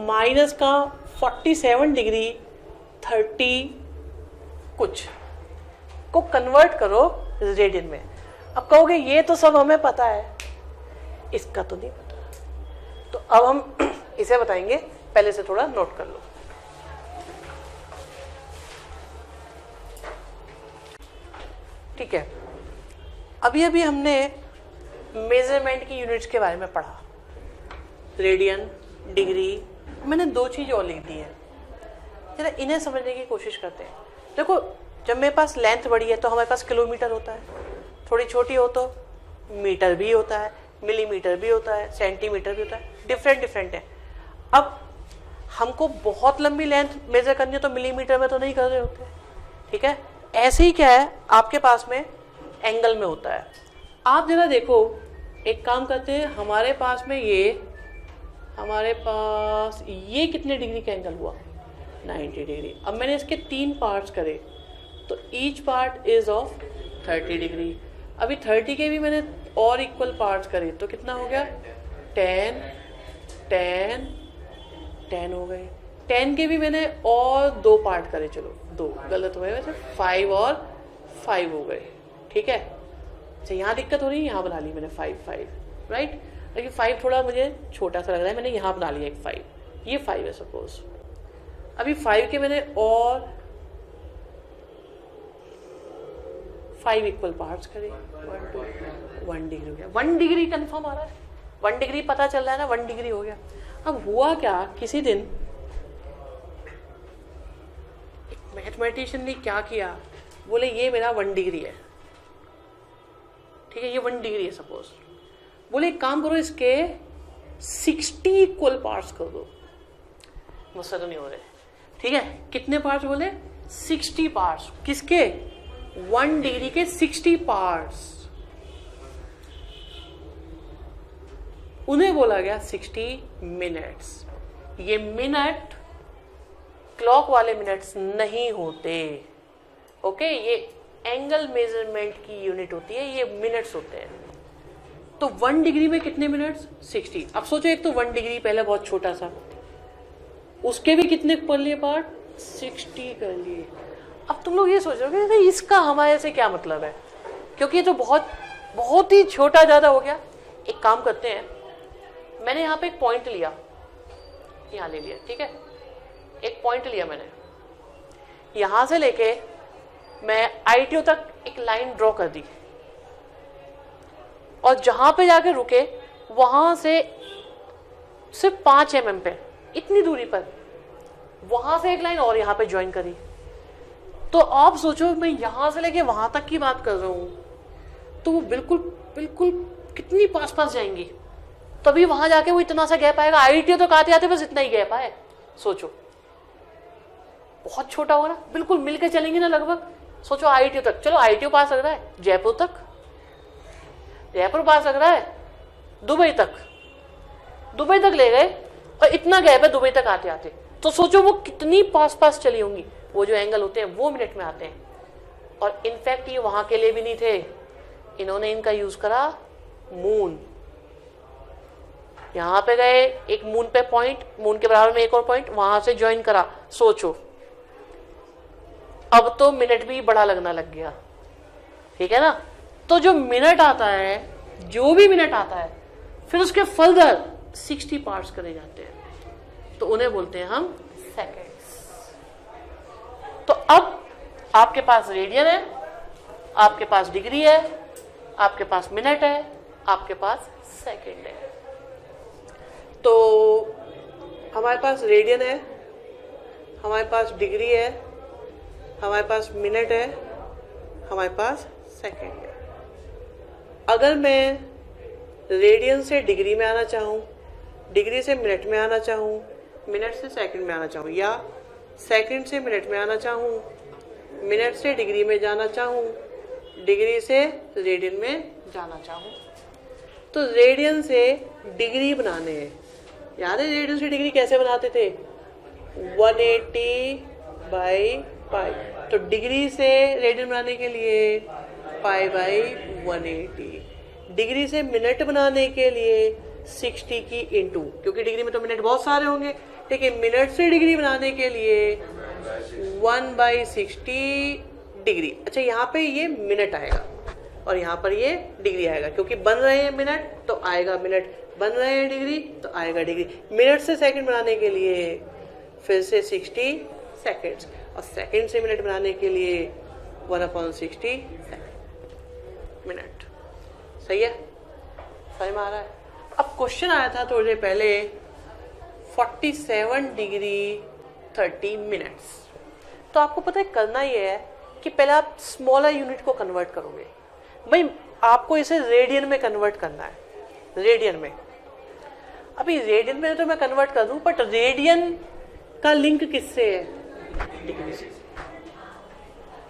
माइनस का 47 डिग्री 30 कुछ को कन्वर्ट करो रेडियन में। अब कहोगे ये तो सब हमें पता है, इसका तो नहीं पता। तो अब हम इसे बताएंगे, पहले से थोड़ा नोट कर लो। ठीक है, अभी अभी हमने मेजरमेंट की यूनिट्स के बारे में पढ़ा, रेडियन, डिग्री। मैंने 2 चीज़ और लिख दी है, जरा इन्हें समझने की कोशिश करते हैं। देखो जब मेरे पास लेंथ बड़ी है तो हमारे पास किलोमीटर होता है, थोड़ी छोटी हो तो मीटर भी होता है, मिलीमीटर भी होता है, सेंटीमीटर भी होता है, डिफरेंट डिफरेंट है। अब हमको बहुत लंबी लेंथ मेजर करनी है तो मिलीमीटर में तो नहीं कर रहे होते, ठीक है। ऐसे ही क्या है आपके पास में एंगल में होता है। आप जरा देखो, एक काम करते हैं, हमारे पास ये कितने डिग्री का एंगल हुआ, 90 डिग्री। अब मैंने इसके 3 पार्ट्स करे तो each part is of 30 degree. अभी 30 के भी मैंने और इक्वल पार्ट्स करे तो कितना हो गया, 10 10 10 हो गए। 10 के भी मैंने और 2 पार्ट करे, चलो 2 गलत हुए वैसे, 5 और 5 हो गए, ठीक है। अच्छा यहाँ दिक्कत हो रही है, यहाँ बना ली मैंने 5 राइट, लेकिन 5 थोड़ा मुझे छोटा सा लग रहा है, मैंने यहाँ बना लिया एक 5, ये 5 है सपोज। अभी 5 के मैंने और 5 इक्वल पार्ट्स करे, 1 डिग्री हो गया। 1 डिग्री कंफर्म आ रहा है, 1 डिग्री पता चल रहा है ना, 1 डिग्री हो गया। अब हुआ क्या, किसी दिन एक मैथमेटिशियन ने क्या किया, बोले ये मेरा 1 डिग्री है, ठीक है, ये 1 डिग्री है सपोज। बोले एक काम करो, इसके 60 इक्वल पार्ट्स कर दो। मुझसे तो नहीं हो रहे, ठीक है। कितने पार्ट्स बोले, 60 पार्ट्स। किसके, 1 डिग्री के 60 पार्ट्स। उन्हें बोला गया 60 मिनट्स। ये मिनट क्लॉक वाले मिनट्स नहीं होते, ओके, ये एंगल मेजरमेंट की यूनिट होती है, ये मिनट्स होते हैं। तो 1 डिग्री में कितने मिनट्स, 60। अब सोचो, एक तो 1 डिग्री पहले बहुत छोटा सा, उसके भी कितने कर लिए पार्ट, 60 कर लिए। अब तुम लोग ये सोच रहे हो इसका हमारे से क्या मतलब है, क्योंकि ये तो बहुत ही छोटा ज्यादा हो गया। एक काम करते हैं, मैंने यहाँ पे एक पॉइंट लिया, यहाँ ले लिया, ठीक है, एक पॉइंट लिया मैंने, यहां से लेके मैं ITO तक एक लाइन ड्रॉ कर दी, और जहां पे जाके रुके वहां से सिर्फ 5 mm पे, इतनी दूरी पर, वहां से एक लाइन और यहां पे ज्वाइन करी। तो आप सोचो, मैं यहां से लेके वहां तक की बात कर रहा हूं, तो वो बिल्कुल बिल्कुल कितनी पास जाएंगी, तभी वहां जाके वो इतना सा गैप आएगा। ITO तो आते आते बस इतना ही गैप आए, सोचो बहुत छोटा हो रहा, बिल्कुल मिलके चलेंगे ना लगभग। सोचो ITO तक, चलो ITO पास लग रहा है, जयपुर पास लग रहा है, दुबई तक ले गए, और इतना गैप है दुबई तक आते आते। तो सोचो वो कितनी पास चली होंगी। वो जो एंगल होते हैं वो मिनट में आते हैं, और इनफैक्ट ये वहां के लिए भी नहीं थे, इन्होंने इनका यूज करा मून। यहां पे गए, एक मून पे पॉइंट, मून के बराबर में एक और पॉइंट, वहां से ज्वाइन करा। सोचो अब तो मिनट भी बड़ा लगना लग गया, ठीक है ना। तो जो मिनट आता है, जो भी मिनट आता है, फिर उसके फर्दर 60 पार्ट्स करे जाते हैं, तो उन्हें बोलते हैं हम सेकेंड्स। तो अब आपके पास रेडियन है, आपके पास डिग्री है, आपके पास मिनट है, आपके पास सेकेंड है। तो हमारे पास रेडियन है, हमारे पास डिग्री है, हमारे पास मिनट है, हमारे पास सेकेंड है। अगर मैं रेडियन से डिग्री में आना चाहूँ, डिग्री से मिनट में आना चाहूँ, मिनट से सेकंड में आना चाहूँ, या सेकंड से मिनट में आना चाहूँ, मिनट से डिग्री में जाना चाहूँ, डिग्री से रेडियन में जाना चाहूँ, तो रेडियन से डिग्री बनाने हैं। याद है रेडियन से डिग्री कैसे बनाते थे, 180/π। तो डिग्री से रेडियन बनाने के लिए π/180, डिग्री से मिनट बनाने के लिए 60 की इंटू, क्योंकि डिग्री में तो मिनट बहुत सारे होंगे, ठीक है। मिनट से डिग्री बनाने के लिए 1/60 डिग्री। अच्छा यहाँ पे ये मिनट आएगा और यहाँ पर ये डिग्री आएगा, क्योंकि बन रहे हैं मिनट तो आएगा मिनट, बन रहे हैं डिग्री तो आएगा डिग्री। मिनट से सेकंड बनाने के लिए फिर से 60 सेकंड्स, और सेकंड से मिनट बनाने के लिए 1/60 मिनट। सही है, समझ में आ रहा है। अब क्वेश्चन आया था थोड़ी देर पहले, 47 डिग्री 30 मिनट्स। तो आपको पता है करना ये है कि पहले आप स्मॉलर यूनिट को कन्वर्ट करोगे। भाई आपको इसे रेडियन में कन्वर्ट करना है, रेडियन में। अभी रेडियन में तो मैं कन्वर्ट कर दूं, बट रेडियन का लिंक किससे है? डिग्री से।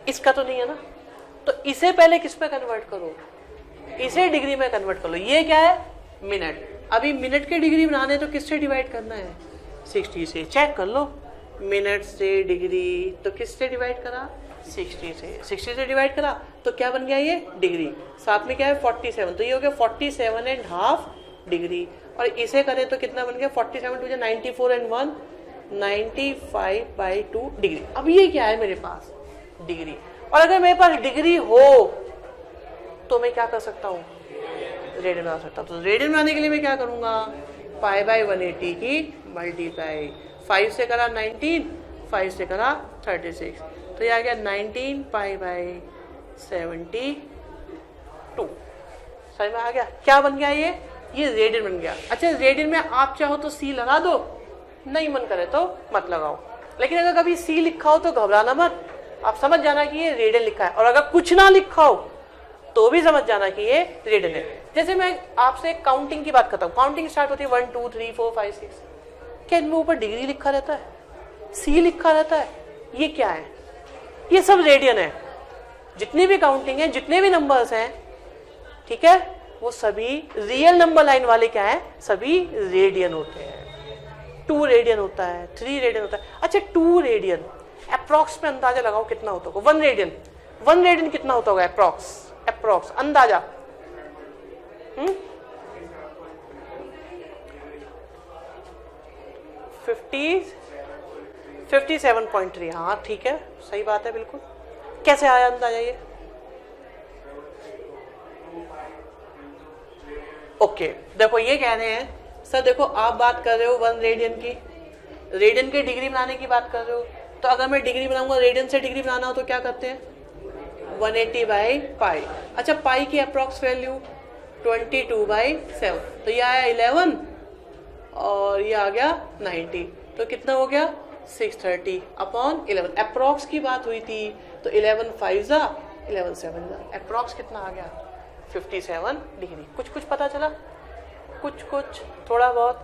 इसका तो नहीं है ना, तो इसे पहले किस में कन्वर्ट करो? इसे डिग्री में कन्वर्ट कर लो। ये क्या है? मिनट। अभी मिनट की डिग्री बनाने तो किससे डिवाइड करना है? 60 से। चेक कर लो, मिनट से डिग्री तो किससे डिवाइड करा? 60 से। 60 से डिवाइड करा तो क्या बन गया? ये डिग्री। साथ में क्या है? 47, तो ये हो गया 47.5 डिग्री। और इसे करें तो कितना बन गया? 47 टू 94 एंड 1 95/2 डिग्री। अब ये क्या है मेरे पास? डिग्री। और अगर मेरे पास डिग्री हो तो मैं क्या कर सकता हूँ? रेडियन बना सकता हूँ। तो रेडियन बनाने के लिए मैं क्या करूँगा? π/180 की मल्टीप्लाई, 5 से करा 19, 5 से करा 36, तो ये आ गया 19 π/72। समझ में आ गया? क्या बन गया ये रेडियन बन गया। अच्छा, रेडियन में आप चाहो तो सी लगा दो, नहीं मन करे तो मत लगाओ। लेकिन अगर कभी सी लिखा हो तो घबराना मत, आप समझ जाना कि ये रेडियन लिखा है। और अगर कुछ ना लिखा हो तो भी समझ जाना कि ये रेडियन है। जैसे मैं आपसे काउंटिंग की बात करता हूँ, काउंटिंग स्टार्ट होती है 1 2 3 4 5 6, क्या इनमें ऊपर डिग्री लिखा रहता है? सी लिखा रहता है? ये क्या है? ये सब रेडियन है। जितनी भी काउंटिंग है, जितने भी नंबर्स हैं, ठीक है, वो सभी रियल नंबर लाइन वाले क्या है? सभी रेडियन होते हैं। 2 रेडियन होता है, 3 रेडियन होता है। अच्छा, 2 रेडियन अप्रॉक्स में अंदाजा लगाओ कितना होता होगा? 1 रेडियन कितना होता होगा? अप्रॉक्स अंदाजा। 57.3। हाँ ठीक है, सही बात है, बिल्कुल। कैसे आया अंदाजा ये? ओके, देखो ये कह रहे हैं सर, देखो आप बात कर रहे हो 1 रेडियन की, रेडियन की डिग्री बनाने की बात कर रहे हो, तो अगर मैं डिग्री बनाऊंगा, रेडियन से डिग्री बनाना हो तो क्या करते हैं? 180/π। अच्छा, पाई की अप्रॉक्स वैल्यू 22/7, तो ये आया 11 और ये आ गया 90, तो कितना हो गया? 630/11। अप्रॉक्स की बात हुई थी तो 11 5 11 7 अप्रॉक्स कितना आ गया? 57 डिग्री। कुछ पता चला? कुछ थोड़ा बहुत,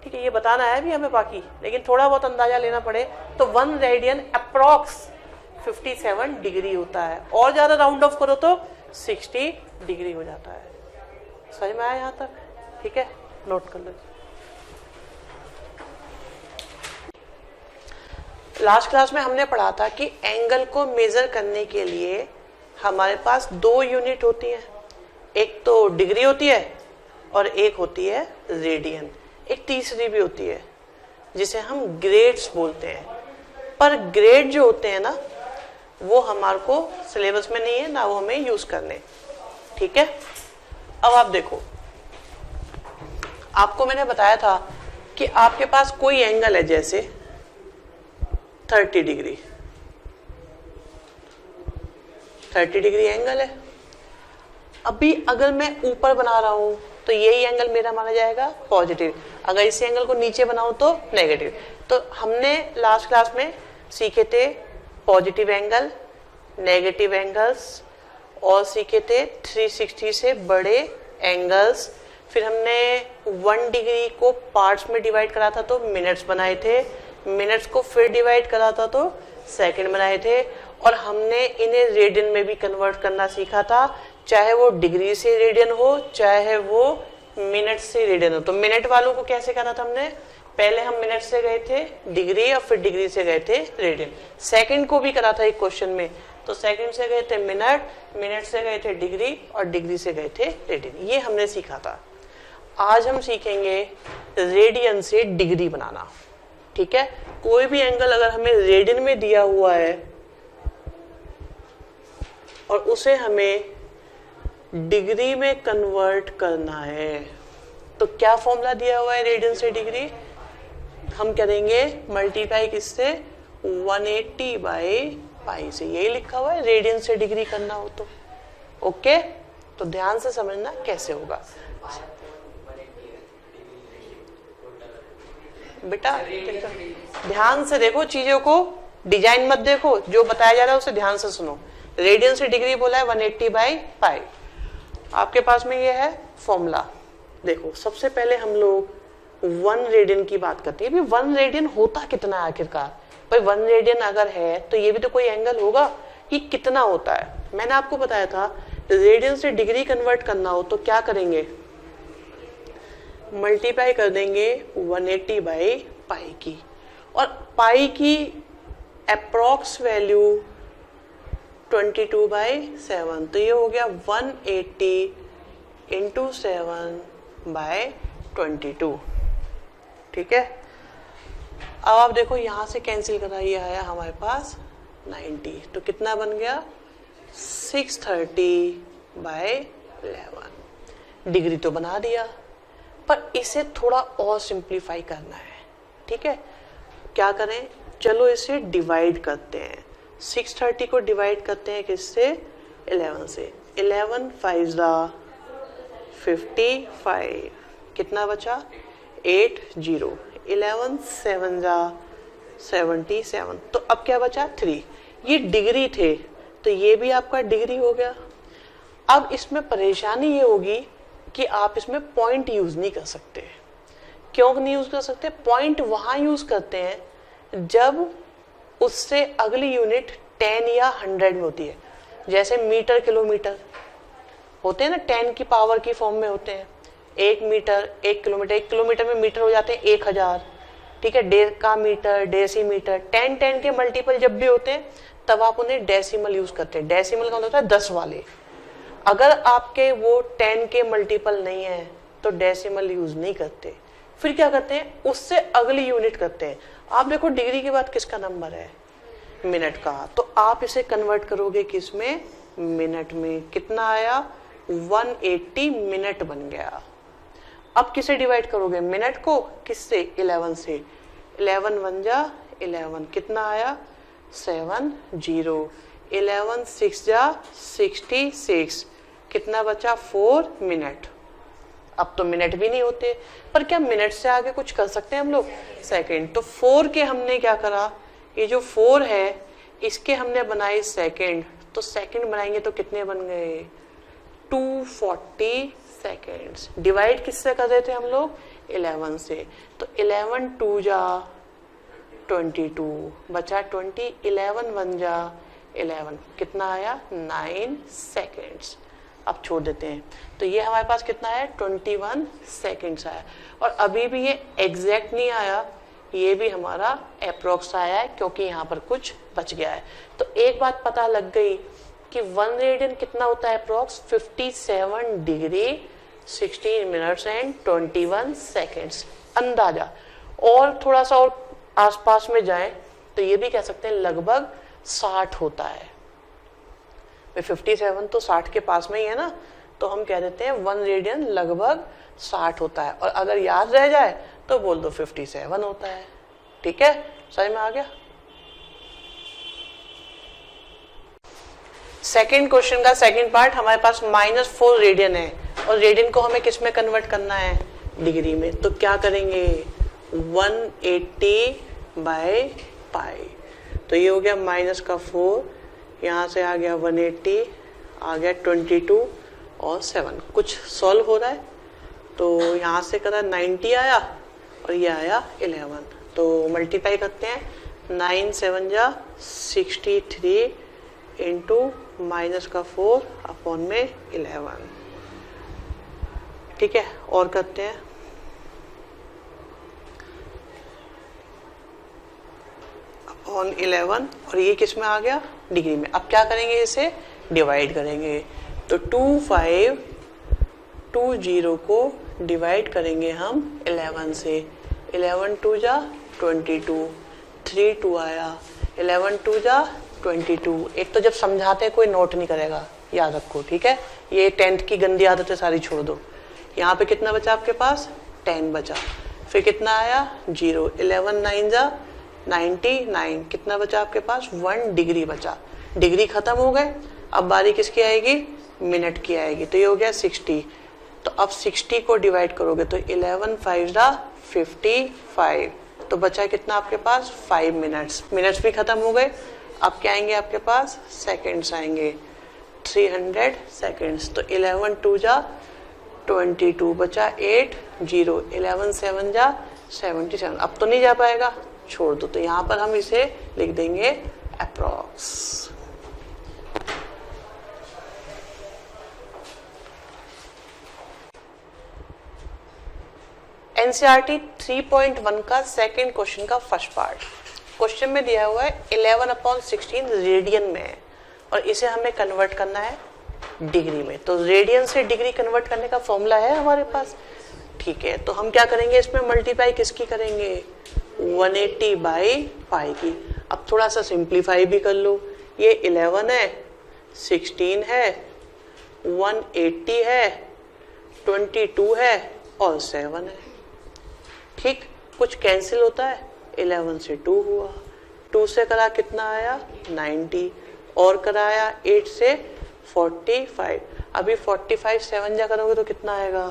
ठीक है, ये बताना है भी हमें बाकी, लेकिन थोड़ा बहुत अंदाजा लेना पड़े तो 1 रेडियन अप्रॉक्स 57 डिग्री होता है, और ज्यादा राउंड ऑफ करो तो 60 डिग्री हो जाता है। समझ में आया यहाँ तक? ठीक है, नोट कर लो। लास्ट क्लास में हमने पढ़ा था कि एंगल को मेजर करने के लिए हमारे पास 2 यूनिट होती हैं, एक तो डिग्री होती है और एक होती है रेडियन। एक तीसरी भी होती है जिसे हम ग्रेड्स बोलते हैं, पर ग्रेड जो होते हैं ना, वो हमारे को सिलेबस में नहीं है ना, वो हमें यूज करने। ठीक है, अब आप देखो, आपको मैंने बताया था कि आपके पास कोई एंगल है, जैसे 30 डिग्री, 30 डिग्री एंगल है। अभी अगर मैं ऊपर बना रहा हूं तो यही एंगल मेरा माना जाएगा पॉजिटिव, अगर इस एंगल को नीचे बनाऊं तो नेगेटिव। तो हमने लास्ट क्लास में सीखे थे पॉजिटिव एंगल, नेगेटिव एंगल्स, और सीखे थे 360 से बड़े एंगल्स। फिर हमने 1 डिग्री को पार्ट्स में डिवाइड करा था तो मिनट्स बनाए थे, मिनट्स को फिर डिवाइड करा था तो सेकंड बनाए थे, और हमने इन्हें रेडियन में भी कन्वर्ट करना सीखा था, चाहे वो डिग्री से रेडियन हो चाहे वो मिनट से रेडियन हो। तो मिनट वालों को कैसे करा था हमने? पहले हम मिनट से गए थे डिग्री और फिर डिग्री से गए थे रेडियन। सेकंड को भी करा था एक क्वेश्चन में, तो सेकंड से गए थे मिनट, मिनट से गए थे डिग्री और डिग्री से गए थे रेडियन। ये हमने सीखा था। आज हम सीखेंगे रेडियन से डिग्री बनाना। ठीक है, कोई भी एंगल अगर हमें रेडियन में दिया हुआ है और उसे हमें डिग्री में कन्वर्ट करना है, तो क्या फॉर्मूला दिया हुआ है रेडियन से डिग्री? हम करेंगे मल्टीप्लाई किससे? 180/π से। यही लिखा हुआ है रेडियन से डिग्री करना हो तो। ओके, तो ध्यान से समझना कैसे होगा बेटा। ध्यान से देखो चीजों को, डिजाइन मत देखो, जो बताया जा रहा है उसे ध्यान से सुनो। रेडियन से डिग्री बोला है 180/पाई। आपके पास में ये है फॉर्मूला। देखो सबसे पहले हम लोग 1 रेडियन की बात करते हैं। 1 रेडियन होता कितना है आखिरकार? भाई 1 रेडियन अगर है तो ये भी तो कोई एंगल होगा कि कितना होता है। मैंने आपको बताया था रेडियन से डिग्री कन्वर्ट करना हो तो क्या करेंगे, मल्टीप्लाई कर देंगे 180/पाई की, और पाई की अप्रॉक्स वैल्यू 22/7, तो ये हो गया 180 × 7/22। ठीक है। अब आप देखो यहां से कैंसिल करा, ये आया हमारे पास 90, तो कितना बन गया 630/11। डिग्री तो बना दिया, पर इसे थोड़ा और सिंप्लीफाई करना है। ठीक है, क्या करें, चलो इसे डिवाइड करते हैं। 630 को डिवाइड करते हैं किससे, 11 से। 11 5 55, कितना बचा 80। 11 7 77, तो अब क्या बचा 3। ये डिग्री थे तो ये भी आपका डिग्री हो गया। अब इसमें परेशानी ये होगी कि आप इसमें पॉइंट यूज नहीं कर सकते। क्यों नहीं यूज कर सकते? पॉइंट वहां यूज करते हैं जब उससे अगली यूनिट 10 या 100 में होती है। जैसे मीटर किलोमीटर होते हैं ना, 10 की पावर की फॉर्म में होते हैं। 1 मीटर 1 किलोमीटर, 1 किलोमीटर में मीटर हो जाते हैं 1000। ठीक है, डेका मीटर, डेसीमीटर, 10 के मल्टीपल जब भी होते हैं तब आप उन्हें डेसिमल यूज करते हैं। डेसिमल का मतलब होता है 10 वाले। अगर आपके वो 10 के मल्टीपल नहीं है तो डेसिमल यूज नहीं करते। फिर क्या करते हैं, उससे अगली यूनिट करते हैं। आप देखो डिग्री के बाद किसका नंबर है, मिनट का, तो आप इसे कन्वर्ट करोगे किसमें, मिनट में। कितना आया 180 मिनट बन गया। अब किसे डिवाइड करोगे, मिनट को, किससे, 11 से। 11 1 जा 11, कितना आया 70। 11 6 जा 66, कितना बचा 4 मिनट। अब तो मिनट भी नहीं होते, पर क्या मिनट से आगे कुछ कर सकते हैं हम लोग, सेकंड। तो 4 के हमने क्या करा, ये जो 4 है इसके हमने बनाए सेकंड, तो सेकंड बनाएंगे तो कितने बन गए 240 सेकेंड्स। डिवाइड किससे कर रहे थे हम लोग, 11 से। तो 11 2 जा 22, बचा 20। 11 1 जा 11, कितना आया 9 सेकेंड्स। अब छोड़ देते हैं, तो ये हमारे पास कितना है 21 सेकेंड्स आया। और अभी भी ये एग्जैक्ट नहीं आया, ये भी हमारा अप्रोक्स आया है, क्योंकि यहाँ पर कुछ बच गया है। तो एक बात पता लग गई कि 1 रेडियन कितना होता है approx, 57 degree 16 minutes and 21 seconds, अंदाजा। और थोड़ा सा और आसपास में जाएं तो ये भी कह सकते हैं लगभग 60 होता है। 57 तो 60 के पास में ही है ना, तो हम कह देते हैं 1 रेडियन लगभग 60 होता है। और अगर याद रह जाए तो बोल दो 57 होता है। ठीक है, समझ में आ गया। सेकेंड क्वेश्चन का सेकेंड पार्ट, हमारे पास -4 रेडियन है और रेडियन को हमें किस में कन्वर्ट करना है, डिग्री में। तो क्या करेंगे 180/पाई, तो ये हो गया -4, यहाँ से आ गया 180, आ गया 22 और 7। कुछ सॉल्व हो रहा है, तो यहाँ से करा 90 आया और ये आया 11, तो मल्टीप्लाई करते हैं। 9 7 जा 63 इंटू -4 अपॉन में 11। ठीक है, और करते हैं। अपॉन 11, और ये किस में आ गया, डिग्री में। अब क्या करेंगे, इसे डिवाइड करेंगे। तो 2520 को डिवाइड करेंगे हम 11 से। 11 2 जा 22, 3 2 आया। 11 2 जा 22। एक तो जब समझाते हैं कोई नोट नहीं करेगा, याद रखो। ठीक है, ये 10th की गंदी आदतें सारी छोड़ दो। यहाँ पे कितना बचा आपके पास, 10 बचा। फिर कितना आया 0। 11 9 जा 99, कितना बचा आपके पास 1 डिग्री बचा। डिग्री खत्म हो गए, अब बारी किसकी आएगी, मिनट की आएगी। तो ये हो गया 60। तो अब 60 को डिवाइड करोगे तो 11 5 जा 55, तो बचा कितना आपके पास 5 मिनट्स। मिनट्स भी खत्म हो गए, अब क्या आएंगे आपके पास सेकंड्स आएंगे, 300 सेकंड्स। तो 11 2 जा 22 बचा 8 0, 11 7 जा 77। अब तो नहीं जा पाएगा, छोड़ दो। तो यहाँ पर हम इसे लिख देंगे अप्रॉक्स। एनसीईआरटी 3.1 का सेकंड क्वेश्चन का फर्स्ट पार्ट। क्वेश्चन में दिया हुआ है 11/16 रेडियन में है और इसे हमें कन्वर्ट करना है डिग्री में। तो रेडियन से डिग्री कन्वर्ट करने का फॉर्मूला है हमारे पास, ठीक है। तो हम क्या करेंगे, इसमें मल्टीप्लाई किसकी करेंगे, 180 बाई पाई की। अब थोड़ा सा सिंप्लीफाई भी कर लो, ये 11 है, 16 है, 180 है, 22 है और 7 है, ठीक। कुछ कैंसिल होता है, 11 से 2 हुआ, 2 से करा कितना आया 90 और कराया 8 से 45। अभी 45 7 जा करोगे तो कितना आएगा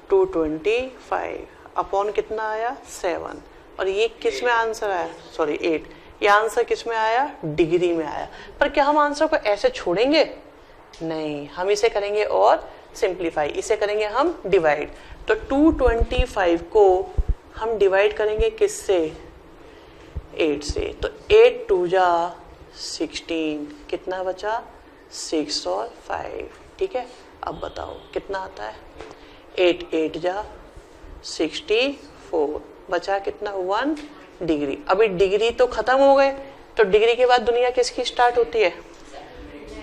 225 अपॉन कितना आया 7। और ये किस में आंसर आया, सॉरी 8, ये आंसर किस में आया डिग्री में आया। पर क्या हम आंसर को ऐसे छोड़ेंगे, नहीं, हम इसे करेंगे और सिंप्लीफाई, इसे करेंगे हम डिवाइड। तो 225 को हम डिवाइड करेंगे किससे, 8 से। तो 8 2 जा 16, कितना बचा 6 और 5, ठीक है। अब बताओ कितना आता है, 8 8 जा 64, बचा कितना 1 डिग्री। अभी डिग्री तो खत्म हो गए, तो डिग्री के बाद दुनिया किसकी स्टार्ट होती है,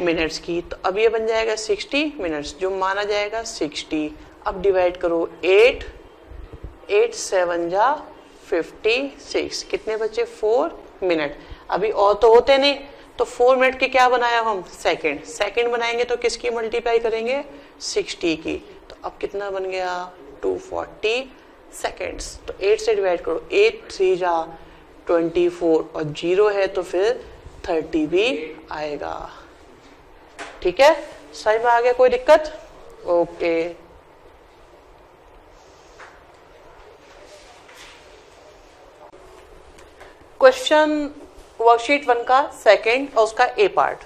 मिनट्स की। तो अब ये बन जाएगा 60 मिनट्स, जो माना जाएगा 60। अब डिवाइड करो 8 8 7 जा 56, कितने बचे 4 मिनट। अभी और तो होते नहीं, तो 4 मिनट के क्या बनाया हम सेकंड, सेकंड बनाएंगे तो किसकी मल्टीप्लाई करेंगे 60 की। तो अब कितना बन गया 240 सेकेंड्स। तो 8 से डिवाइड करो, 8 3 जा 24 और 0 है तो फिर 30 भी आएगा, ठीक है। समझ में आ गया, कोई दिक्कत, ओके। क्वेश्चन वर्कशीट 1 का सेकंड और उसका ए पार्ट।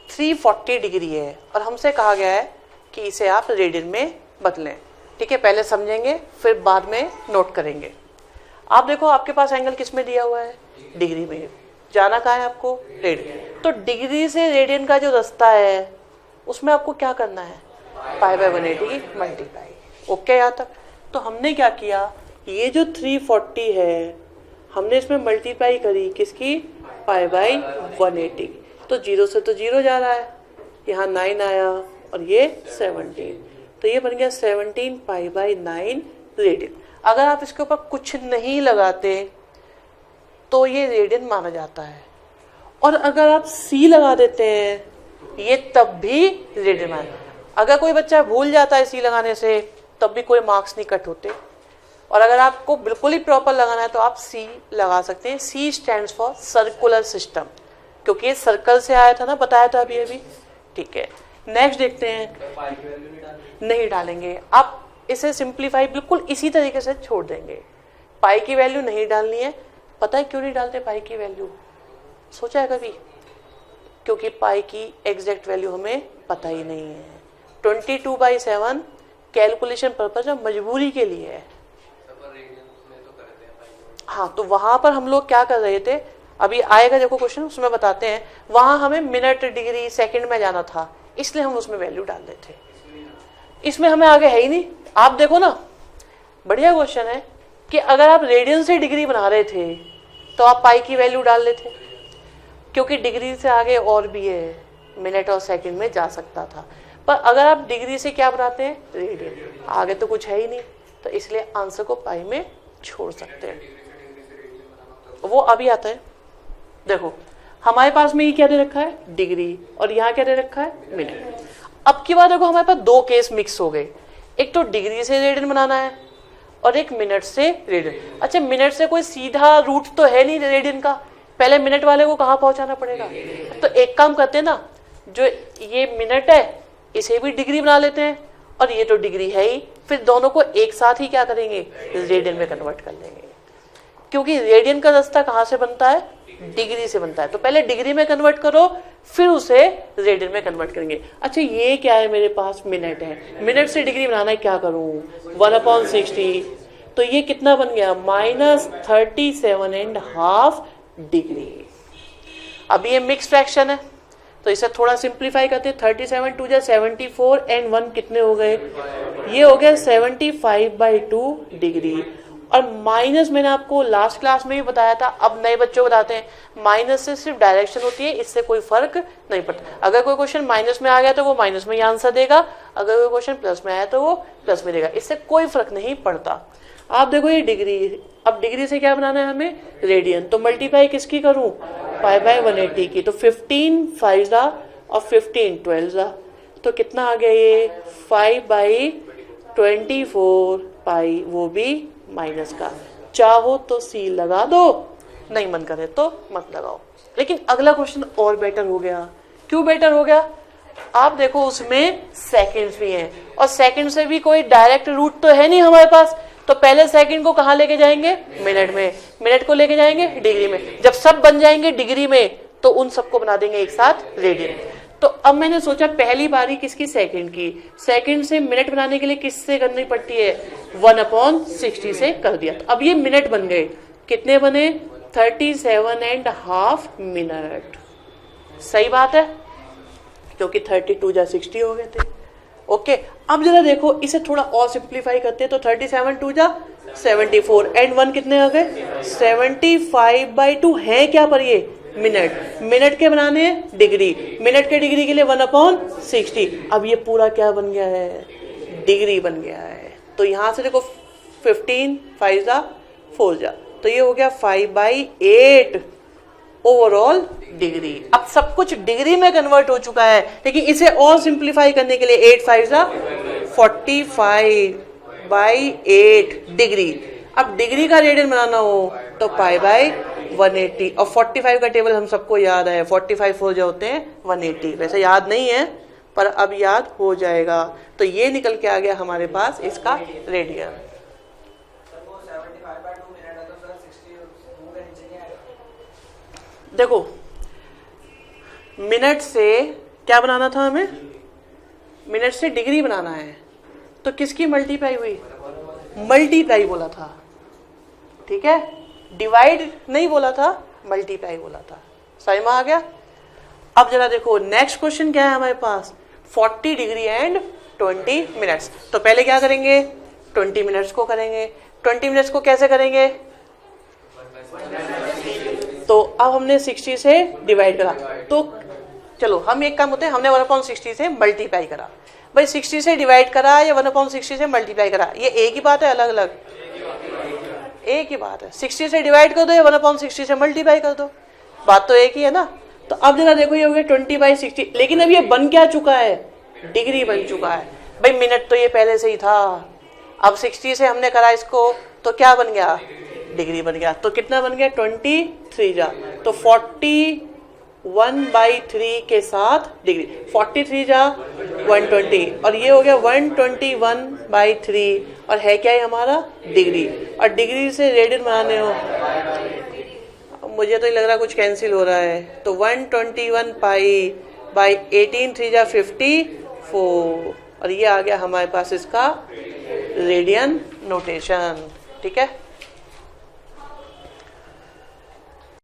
340 डिग्री है और हमसे कहा गया है कि इसे आप रेडियन में बदलें, ठीक है। पहले समझेंगे फिर बाद में नोट करेंगे। आप देखो आपके पास एंगल किस में दिया हुआ है, डिग्री में। जाना कहाँ है आपको, रेडियन। तो डिग्री से रेडियन का जो रास्ता है उसमें आपको क्या करना है, पाई बाय 180 मल्टीप्लाई, ओके यहाँ तक। तो हमने क्या किया, ये जो 340 है हमने इसमें मल्टीप्लाई करी किसकी, पाई बाय 180। तो 0 से तो 0 जा रहा है, यहाँ 9 आया और ये 17, तो ये बन गया 17 पाई बाय 9 रेडियन। अगर आप इसके ऊपर कुछ नहीं लगाते तो ये रेडियन माना जाता है, और अगर आप सी लगा देते हैं ये तब भी रेडियन माना। अगर कोई बच्चा भूल जाता है सी लगाने से तब भी कोई मार्क्स नहीं कट होते, और अगर आपको बिल्कुल ही प्रॉपर लगाना है तो आप सी लगा सकते हैं। C stands for circular system, क्योंकि ये सर्कल से आया था ना, बताया था अभी अभी, ठीक है। नेक्स्ट देखते हैं, नहीं डालेंगे। आप इसे सिंप्लीफाई बिल्कुल इसी तरीके से छोड़ देंगे, पाई की वैल्यू नहीं डालनी है। पता है क्यों नहीं डालते पाई की वैल्यू, सोचा है कभी, क्योंकि पाई की एग्जैक्ट वैल्यू हमें पता ही नहीं है। 22/7 कैलकुलेशन पर्पज में मजबूरी के लिए है। हाँ, तो वहां पर हम लोग क्या कर रहे थे, अभी आएगा देखो क्वेश्चन, उसमें बताते हैं। वहां हमें मिनट डिग्री सेकंड में जाना था, इसलिए हम उसमें वैल्यू डाल रहे थे। इसमें हमें आगे है ही नहीं। आप देखो ना, बढ़िया क्वेश्चन है कि अगर आप रेडियन से डिग्री बना रहे थे तो आप पाई की वैल्यू डाल लेते, क्योंकि डिग्री से आगे और भी है, मिनट और सेकंड में जा सकता था। पर अगर आप डिग्री से क्या बनाते हैं, रेडियन, आगे तो कुछ है ही नहीं, तो इसलिए आंसर को पाई में छोड़ सकते हैं। वो अभी आता है। देखो हमारे पास में ये क्या दे रखा है, डिग्री, और यहाँ क्या दे रखा है, मिनट। अब की बात देखो, हमारे पास दो केस मिक्स हो गए, एक तो डिग्री से रेडियन बनाना है और एक मिनट से रेडियन। अच्छा, मिनट से कोई सीधा रूट तो है नहीं रेडियन का, पहले मिनट वाले को कहाँ पहुंचाना पड़ेगा। तो एक काम करते हैं ना, जो ये मिनट है इसे भी डिग्री बना लेते हैं, और ये तो डिग्री है ही, फिर दोनों को एक साथ ही क्या करेंगे, रेडियन में कन्वर्ट कर लेंगे, क्योंकि रेडियन का रास्ता कहाँ से बनता है, डिग्री से बनता है। तो पहले डिग्री में कन्वर्ट करो, फिर उसे रेडियन में कन्वर्ट करेंगे। अच्छा ये क्या है, मेरे पास मिनट है, मिनट से डिग्री बनाना है, क्या करूं, 1/60, तो ये कितना बन गया, -37.5 डिग्री। अब ये मिक्स फ्रैक्शन है, तो इसे थोड़ा सिंप्लीफाई करते हैं, 37 2 जा 74 एंड 1 कितने हो गए, ये हो गया 75/2 डिग्री। और माइनस मैंने आपको लास्ट क्लास में भी बताया था, अब नए बच्चों को बताते हैं, माइनस से सिर्फ डायरेक्शन होती है, इससे कोई फर्क नहीं पड़ता। अगर कोई क्वेश्चन माइनस में आ गया तो वो माइनस में ही आंसर देगा, अगर कोई क्वेश्चन प्लस में आया तो वो प्लस में देगा, इससे कोई फर्क नहीं पड़ता। आप देखो ये डिग्री, अब डिग्री से क्या बनाना है हमें, रेडियन, तो मल्टीप्लाई किसकी करूं, π/180 की, तो 15 5 और 15 12, तो कितना आ गया ये 5/24 पाई, वो भी माइनस का। चाहो तो सी लगा दो, नहीं मन करे तो मत लगाओ। लेकिन अगला क्वेश्चन और बेटर हो गया। क्यों बेटर हो गया, आप देखो उसमें सेकंड्स भी हैं, और सेकंड से भी कोई डायरेक्ट रूट तो है नहीं हमारे पास, तो पहले सेकंड को कहाँ लेके जाएंगे, मिनट में, मिनट को लेके जाएंगे डिग्री में। जब सब बन जाएंगे डिग्री में तो उन सबको बना देंगे एक साथ रेडियन। तो अब मैंने सोचा पहली बारी किसकी, सेकंड की, सेकंड से मिनट बनाने के लिए किससे करनी पड़ती है, 1/60 से कर दिया। तो अब ये मिनट बन गए, कितने बने, 37.5 मिनट। सही बात है, क्योंकि 32 जा 60 हो गए थे। ओके, अब जरा देखो इसे थोड़ा और सिंप्लीफाई करते हैं, तो 37 2 जा 74 एंड 1 कितने आ गए, 75/2 है क्या पर ये मिनट, मिनट के बनाने हैं डिग्री, मिनट के डिग्री के लिए 1/60। अब ये पूरा क्या बन गया है, डिग्री बन गया है। तो यहां से देखो 15 5 जा 4 जा, तो ये हो गया 5/8 ओवरऑल डिग्री। अब सब कुछ डिग्री में कन्वर्ट हो चुका है, लेकिन इसे और सिंप्लीफाई करने के लिए 8 5 जा 45/8 डिग्री। अब डिग्री का रेडियन बनाना हो तो π/180, और 45 का टेबल हम सबको याद है, 45 4 जो होते हैं 180, वैसे याद नहीं है पर अब याद हो जाएगा। तो ये निकल के आ गया हमारे पास इसका रेडियन। देखो मिनट से क्या बनाना था हमें, मिनट से डिग्री बनाना है, तो किसकी मल्टीप्लाई हुई, मल्टीप्लाई बोला था, ठीक है, डिवाइड नहीं बोला था, मल्टीप्लाई बोला था। समझ में आ गया। अब जरा देखो नेक्स्ट क्वेश्चन क्या है हमारे पास, 40 डिग्री एंड 20 मिनट्स। तो पहले क्या करेंगे, 20 मिनट्स को करेंगे। 20 मिनट्स को कैसे करेंगे, तो अब हमने 60 से डिवाइड करा, तो चलो हम एक काम होते हैं, हमने 1/60 से मल्टीप्लाई करा। भाई 60 से डिवाइड करा या 1/60 से मल्टीप्लाई करा, ये एक ही बात है, अलग अलग एक ही बात है। 60 से डिवाइड कर दो या 1/60 से मल्टीप्लाई कर दो, बात तो एक ही है ना। तो अब जरा देखो ये हो गया 20/60, लेकिन अब ये बन क्या चुका है, डिग्री बन चुका है। भाई मिनट तो ये पहले से ही था, अब 60 से हमने करा इसको, तो क्या बन गया, डिग्री बन गया। तो कितना बन गया, 23 जा, तो 41/3 के साथ डिग्री, 43 जा 120, और ये हो गया 121/3, और है क्या है हमारा डिग्री। और डिग्री से रेडियन बनाने हो, मुझे तो लग रहा कुछ कैंसिल हो रहा है, तो 121 π/18 3 जा 54, और ये आ गया हमारे पास इसका रेडियन नोटेशन, ठीक है।